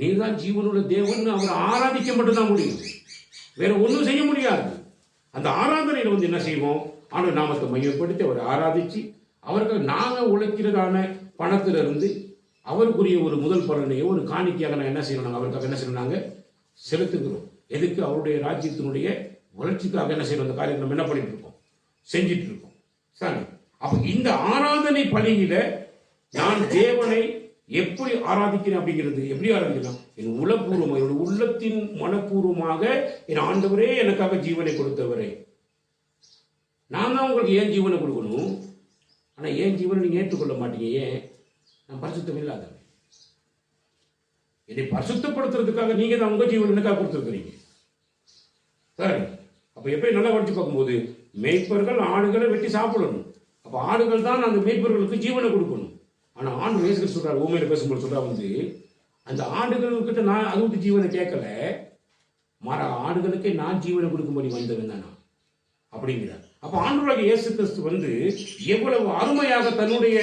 A: நீதான் ஜீவனுள்ள தேவன் அவரை ஆராதிக்க மட்டும்தான் முடியும், வேற ஒன்றும் செய்ய முடியாது. அந்த ஆராதனையில வந்து என்ன செய்வோம்? ஆண்டு நாமத்தை மையப்படுத்தி அவரை ஆராதிச்சு அவருக்கு நாங்க உழைக்கிறதான பணத்துல இருந்து அவருக்குரிய ஒரு முதல் பலனையோ ஒரு காணிக்கையாக நான் என்ன செய்யணும், அவருக்காக என்ன செய்யணும், செலுத்துகிறோம். எதுக்கு? அவருடைய ராஜ்யத்தினுடைய வளர்ச்சிக்காக என்ன செய்யணும், அந்த காரியத்தை நம்ம என்ன பண்ணிட்டு இருக்கோம், செஞ்சிட்டு இருக்கோம். சரி, அப்ப இந்த ஆராதனை பலியில நான் தேவனை எப்படி ஆராதிக்கிறேன் அப்படிங்கிறது, எப்படி ஆராதிக்கலாம்? என் உளப்பூர்வமாக, என்னோட உள்ளத்தின் மனப்பூர்வமாக, என் ஆண்டவரே எனக்காக ஜீவனை கொடுத்தவரே, நான் தான் உங்களுக்கு ஏன் ஜீவனை கொடுக்கணும், ஆனா ஏன் ஜீவனை நீங்க ஏற்றுக்கொள்ள மாட்டீங்க. ஏன்? நான் பரிசுத்தம் இல்லாதவன். என்னை பரிசுத்தப்படுத்துறதுக்காக நீங்க தான் உங்க ஜீவன் எனக்காக கொடுத்துருக்கிறீங்க. சரி, அப்ப எப்பயும் நல்லா படிச்சு பார்க்கும்போது மேய்ப்பர்கள் ஆடுகளை வெட்டி சாப்பிடணும். அப்ப ஆடுகள் தான் அந்த மேய்ப்பர்களுக்கு ஜீவனை கொடுக்கணும். ஆனா ஆண்டு இயேசு சொல்றாரு, ஊமையில பேசும்போது சொல்றா அந்த ஆடுகள்கிட்ட நான் அது விட்டு ஜீவனை கேட்கல, மாற ஆடுகளுக்கே நான் ஜீவனை கொடுக்கும்படி வந்தவன் தானா அப்படிங்கிறார். அப்ப ஆண்டவராகிய இயேசு கிறிஸ்து எவ்வளவு அருமையாக தன்னுடைய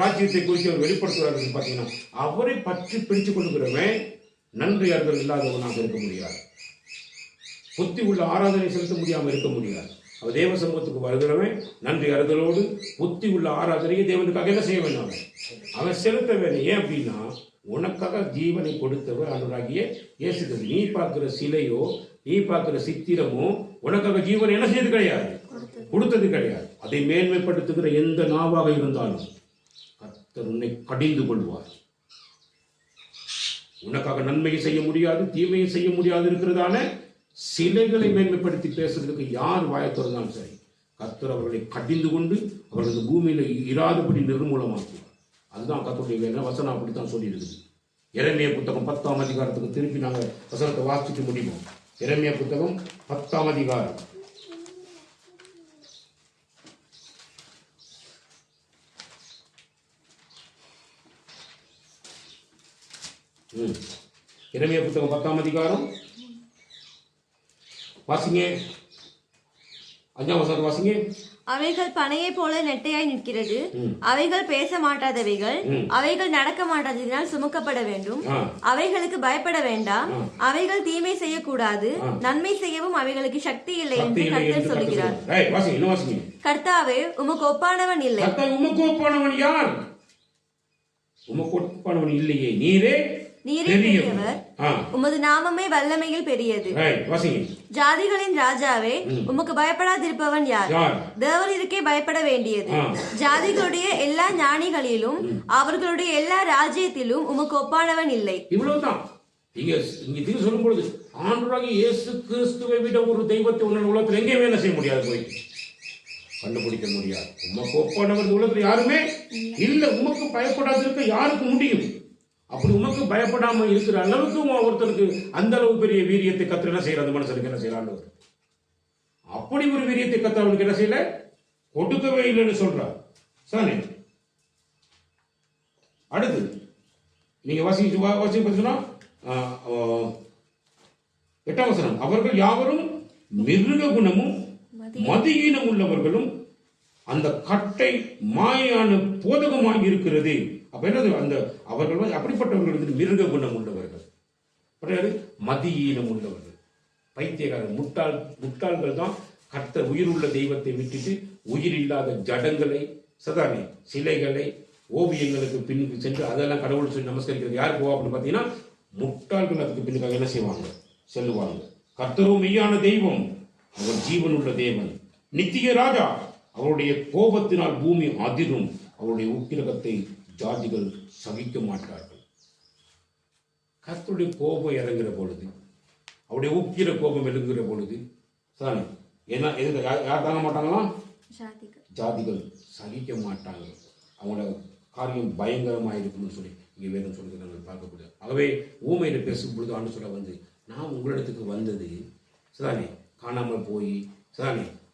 A: ராஜ்யத்தை குறித்து அவர் வெளிப்படுத்துவார்கள் பார்த்தீங்கன்னா, அவரை பற்றி பிடிச்சு கொள்கிறவன் நன்றி அறிதல் இல்லாதவனாக இருக்க முடியாது. புத்தி உள்ள ஆராதனை செலுத்த முடியாமல் இருக்க முடியாது. அவர் தேவ சமூகத்துக்கு வருகிறவன் நன்றி அறிதலோடு புத்தி உள்ள ஆராதனையை தேவனுக்காக என்ன செய்ய வேண்டும், அவன் செலுத்த வேண்டும். ஏன் அப்படின்னா, உனக்காக ஜீவனை கொடுத்தவர் ஆண்டவராகிய இயேசு கிறிஸ்து. நீ பார்க்கிற சிலையோ நீ பார்க்கிற சித்திரமோ உனக்காக ஜீவன் என்ன செய்யறது கிடையாது, கொடுத்தது கிடையாது. அதை மேன்மைப்படுத்துகிற எந்த நாவாக இருந்தாலும் கர்த்தர் உன்னை கடிந்து கொள்வார். உனக்காக நன்மையை செய்ய முடியாது, தீமையை செய்ய முடியாது இருக்கிறதான சிலைகளை மேன்மைப்படுத்தி பேசுறதுக்கு யார் வாயை திறந்தாலும் சரி, கர்த்தர் அவர்களை கடிந்து கொண்டு அவர்களது பூமியில இராதபடி நிர்மூலமாக்குவார். அதுதான் கர்த்தருடைய வேலை. வசனம் அப்படித்தான் சொல்லி இருக்குது. எரேமியா புத்தகம் 10ஆம் அதிகாரத்துக்கு திருப்பி நாங்கள் வசனத்தை வாசிச்சுட்டு முடிப்போம். எரேமியா புத்தகம் 10ஆம் அதிகாரம். எரேமியா புத்தகம் 10ஆம் அதிகாரம் வாசிங்க. 5ஆம் வசனத்தை வாசிங்க.
B: அவைகள் பனையை போல நெட்டையாய் நிற்கிறது, அவைகள் பேச மாட்டாதவைகள், அவைகள் நடக்க மாட்டாததினால் சுமக்கப்பட வேண்டும், அவைகளுக்கு பயப்பட வேண்டாம், அவைகள் தீமை செய்யக்கூடாது, நன்மை செய்யவும் அவைகளுக்கு சக்தி இல்லை என்று கர்த்தர் சொல்கிறார். கர்த்தாவே, உமக்கு ஒப்பானவன் இல்லை.
A: உமக்கு ஒப்பானவன் யார்? உமக்கு ஒப்பானவன் இல்லையே. நீரே
B: பெரியவர், உமது நாமமே வல்லமையில் பெரியது. ஜாதிகளின் ராஜாவே, உமக்கு பயப்படாதிருப்பவன் யார்? தேவனிற்கே பயப்பட வேண்டியது. ஜாதிகளுடைய எல்லா ஞானிகளிலும் அவர்களுடைய எல்லா ராஜ்யத்திலும் உமக்கு ஒப்பானவன் இல்லை.
A: இவ்வளவுதான் இங்க சொல்லும் பொழுது ஆண்டவராகிய இயேசு கிறிஸ்துவை விட ஒரு தெய்வத்தை உன்ன உலகத்தில் எங்கே வேலை செய்ய முடியாது, போய் கண்டுபிடிக்க முடியாது. உமக்கு ஒப்பானவர் உலகத்தில் யாருமே இல்ல. உமக்கு பயப்படாதிருக்க யாருக்கு முடியும்? அப்படி உமக்கு பயப்படாம இருக்கிற அளவுக்கு ஒருத்தருக்கு அந்த அளவு பெரிய வீரியத்தை கத்து என்ன செய்யற, அந்த மனுஷனுக்கு என்ன செய்யறான்னு அப்படி ஒரு வீரியத்தை கத்து அவனுக்கு என்ன செய்யல, கொடுக்கவே இல்லைன்னு சொல்றார். சரி, அடுத்து நீங்க வாசிச்சு பார்த்தீங்கன்னா 8ஆம் வசனம், அவர்கள் யாவரும் மிருக குணமும் மதியீனம் உள்ளவர்களும் அந்த கட்டை மாயான போதகமாக இருக்கிறது. அப்ப என்னது, அந்த அவர்கள் அப்படிப்பட்டவர்கள் மிருக குணம் உள்ளவர்கள், மதியீனம் உள்ளவர்கள், பைத்தியக்காரர், முட்டாள்கள் தான் கர்த்தர் உயிர் உள்ள தெய்வத்தை விட்டுட்டு உயிர் இல்லாத ஜடங்களை, சதானே சிலைகளை, ஓவியங்களுக்கு பின்னுக்கு சென்று அதெல்லாம் கடவுள் சொல்லி நமஸ்கரிக்கிறது யார் போவா அப்படின்னு பார்த்தீங்கன்னா, முட்டாள்கள் அதுக்கு பின்னுக்காக என்ன செய்வாங்க, செல்லுவாங்க. கர்த்தரும் மெய்யான தெய்வம், அவர் ஜீவன் உள்ள தேவன், நித்திய ராஜா. அவருடைய கோபத்தினால் பூமி அதிரும், அவருடைய உக்கிரகத்தை ஜாதிகள் சகிக்க மாட்டார்கள். கர்த்தருடைய கோபம் இறங்குற பொழுது, அவருடைய உக்கிர கோபம் எழுங்குற பொழுது என்ன யார் தாங்க மாட்டாங்களாம்? ஜாதிகள் சகிக்க மாட்டாங்க. அவங்களோட காரியம் பயங்கரமாக இருக்குன்னு சொல்லி இங்கே வேதம் சொல்லுறது நாங்கள் பார்க்கக்கூடாது. ஆகவே ஊமையில பேசும் பொழுது ஆண்டு சொல்ல நான் உங்களிடத்துக்கு வந்தது காணாமல் போய்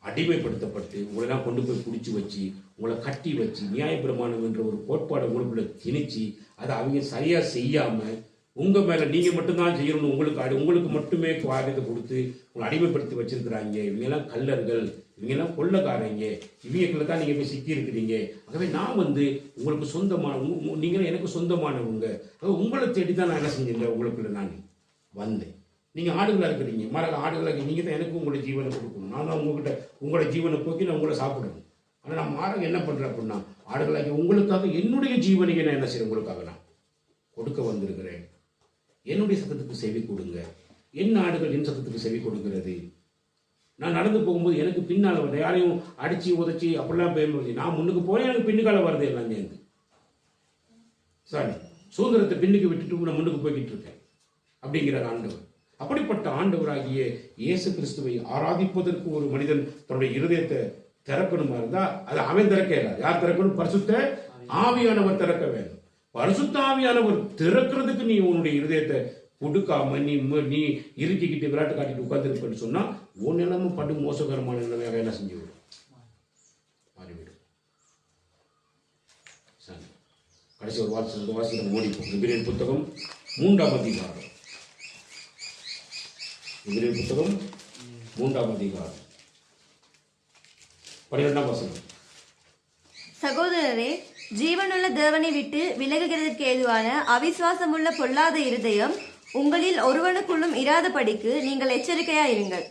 A: அடிமைப்படுத்தப்பட்டு உங்களெல்லாம் கொண்டு போய் பிடிச்சி வச்சு உங்களை கட்டி வச்சு நியாயப்பிரமாணம் என்ற ஒரு கோட்பாடை உங்களுக்குள்ள திணிச்சு அதை அவங்க சரியா செய்யாம உங்க மேல நீங்க மட்டும்தான் செய்யணும்னு உங்களுக்கு மட்டுமே காரியத்தை கொடுத்து உங்களை அடிமைப்படுத்தி வச்சிருக்கிறாங்க. இவங்கெல்லாம் கல்லர்கள், இவங்கெல்லாம் கொள்ளக்காரங்க, இவங்களை தான் நீங்க போய் சிக்கி இருக்கிறீங்க. ஆகவே நான் உங்களுக்கு சொந்தமான, நீங்களும் எனக்கு சொந்தமானவங்க, உங்களை தேடி தான் நான் என்ன செஞ்சேன், உங்களுக்குள்ள நான் வந்தேன். நீங்க ஆடுகளா இருக்கிறீங்க, ஆடுகளா நீங்க தான் எனக்கு உங்களோட ஜீவனை கொடுக்கணும். நான் தான் உங்ககிட்ட உங்களோட ஜீவனை போக்கி நான் உங்களை சாப்பிடணும். ஆனால் நான் மாறாக என்ன பண்றேன் அப்படின்னா, ஆடுகளாகி உங்களுக்காக என்னுடைய ஜீவனையை நான் என்ன செய்யறேன், உங்களுக்காக நான் கொடுக்க வந்திருக்கிறேன். என்னுடைய சத்தத்துக்கு செவி கொடுங்க. என் ஆடுகள் என் சத்தத்துக்கு செவி கொடுக்கிறது. நான் நடந்து போகும்போது எனக்கு பின்னால் வருது, யாரையும் அடிச்சு உதச்சி அப்படிலாம் பேர் நான் முன்னுக்கு போறேன், எனக்கு பின்னுக்கால வருது எல்லாம் சேர்ந்து. சாரி, சுதந்திரத்தை பின்னுக்கு விட்டுட்டு நான் முன்னுக்கு போய்கிட்டு இருக்கேன் அப்படிங்கிறார் ஆண்டவர். அப்படிப்பட்ட ஆண்டவராகிய இயேசு கிறிஸ்துவை ஆராதிப்பதற்கு ஒரு மனிதன் தன்னுடைய இருதயத்தை திறக்கணுமா இருந்தா அது அவன் திறக்க இயலாது. யார் திறக்கணும்? பரிசுத்த ஆவியானவர் திறக்க வேண்டும். பரிசுத்த ஆவியானவர் திறக்கிறதுக்கு நீ உன்னுடைய இருதயத்தை கொடுக்காம நீ இருக்கிக்கிட்டு விளையாட்டு காட்டிட்டு உட்கார்ந்துருப்பேன்னு சொன்னா உன் நிலமும் படு மோசகரமான நிலைமையாக என்ன செஞ்சு விடும், மாறிவிடும். சரி, கடைசி ஒரு வாசி நம்ம ஓடிப்போம். எபிரேயர் புத்தகம் 3ஆம் அதிகாரம். எபிரேயர் புத்தகம் 3ஆம் அதிகாரம் 12ஆம் வசனம்.
B: சகோதரரே, ஜீவனுள்ள தேவனை விட்டு விலகுகிறதற்கு ஏதுவான அவிசுவாசமுள்ள பொல்லாத இருதயம் உங்களில் ஒருவனுக்குள்ளும் இராதபடிக்கு நீங்கள் எச்சரிக்கையாயிருங்கள்.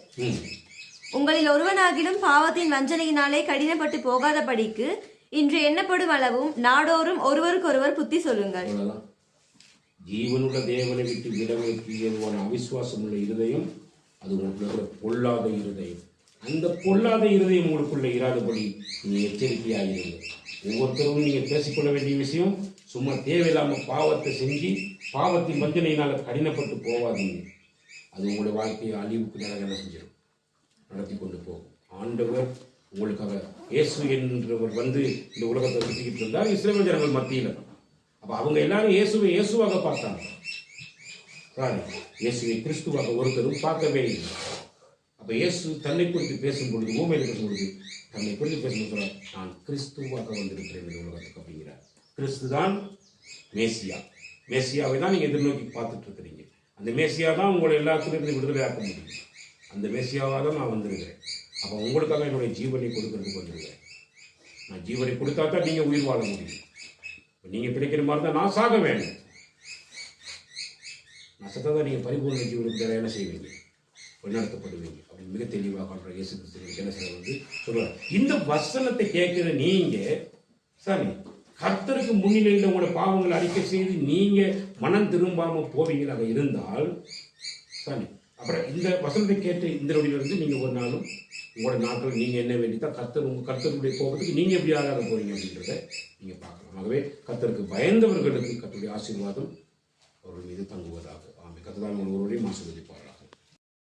B: உங்களில் ஒருவனாகிலும் பாவத்தின் வஞ்சனையினாலே கடினப்பட்டு போகாதபடிக்கு இன்று எண்ணப்படும் அளவும் நாடோறும் ஒருவருக்கொருவர் புத்தி சொல்லுங்கள்.
A: ஜீவனுள்ள தேவனை விட்டு விலகுவதற்கு ஏதுவான அவிசுவாசமுள்ள இருதயம் அது உங்களுக்கு பொல்லாத இருதயம். அந்த பொல்லாத இருதயம் உங்களுக்குள்ள இராதபடி நீங்க எச்சரிக்கையாகிறீர்கள். ஒவ்வொருத்தரும் நீங்க பேசிக்கொள்ள வேண்டிய விஷயம், சும்மா தேவையில்லாம பாவத்தை செஞ்சு பாவத்தின் வஞ்சனையினால கடினப்பட்டு போவாதீங்க. அது உங்களுடைய வாழ்க்கையை அழிவுக்கு என்ன செஞ்சிடும், நடத்தி கொண்டு போகும். ஆண்டவர் உங்களுக்காக இயேசு என்றவர் இந்த உலகத்தை சுற்றிக்கிட்டு இருந்தார் இஸ்ரவேல் ஜனங்கள் மத்தியில். அப்ப அவங்க எல்லாரும் இயேசுவை இயேசுவாக பார்த்தாங்க. இயேசுவை கிறிஸ்துவாக ஒருத்தரும் பார்க்கவே இல்லை. அப்ப இயேசு தன்னை குறித்து பேசும்பொழுது, ஊமையில பேசும்பொழுது தன்னை குறித்து பேசும்போது சொல்றார், நான் கிறிஸ்துவாக வந்திருக்கிறேன் இந்த உலகத்துக்கு அப்படிங்கிறார். கிறிஸ்து தான் மேசியா. மேசியாவை தான் நீங்க எதிர்நோக்கி பார்த்துட்டு இருக்கிறீங்க. அந்த மேசியா தான் உங்களை எல்லாத்துக்கும் விடுதலை ஆக்க முடியும். அந்த மேசியாவாக தான் நான் வந்திருக்கிறேன். அப்ப உங்களுக்காக என்னுடைய ஜீவனை கொடுக்கறதுக்கு வந்திருக்கிறேன். நான் ஜீவனை கொடுத்தா தான் நீங்க உயிர் வாழ முடியும். நீங்க பிடிக்கிற மாதிரி தான் நான் சாக வேண்டும். நான் சத்தான் நீங்க பரிபூர்ண ஜீவனுக்கு என்ன செய்வீங்க, வழிநடத்தப்படுவீங்க அப்படின்னு மிக தெளிவாக இயேசு கிறிஸ்து என்ன செய்ய சொல்றார். இந்த வசனத்தை கேட்கிற நீங்க சரி கர்த்தருக்கு முன்னிலையில் உங்களோட பாவங்களை அறிக்கை செய்து நீங்க மனம் திரும்பாம போவீங்களாக இருந்தால் சரி, அப்புறம் இந்த வசனத்தை கேட்ட இந்த நொடியிலிருந்து நீங்க ஒரு நாளும் உங்களோட நாட்கள் நீங்க என்ன வேண்டித்தான் கர்த்தருடைய கோபத்துக்கு நீங்க எப்படி ஆளாக போறீங்க அப்படின்றத நீங்க பார்க்கலாம். ஆகவே கர்த்தருக்கு பயந்தவர்களுக்கு கர்த்தருடைய ஆசீர்வாதம் அவர்கள் மீது தங்குவதாக. ஆமே. கர்த்தர் ஒருவரையும் ஆசீர்வதிப்பார்கள்.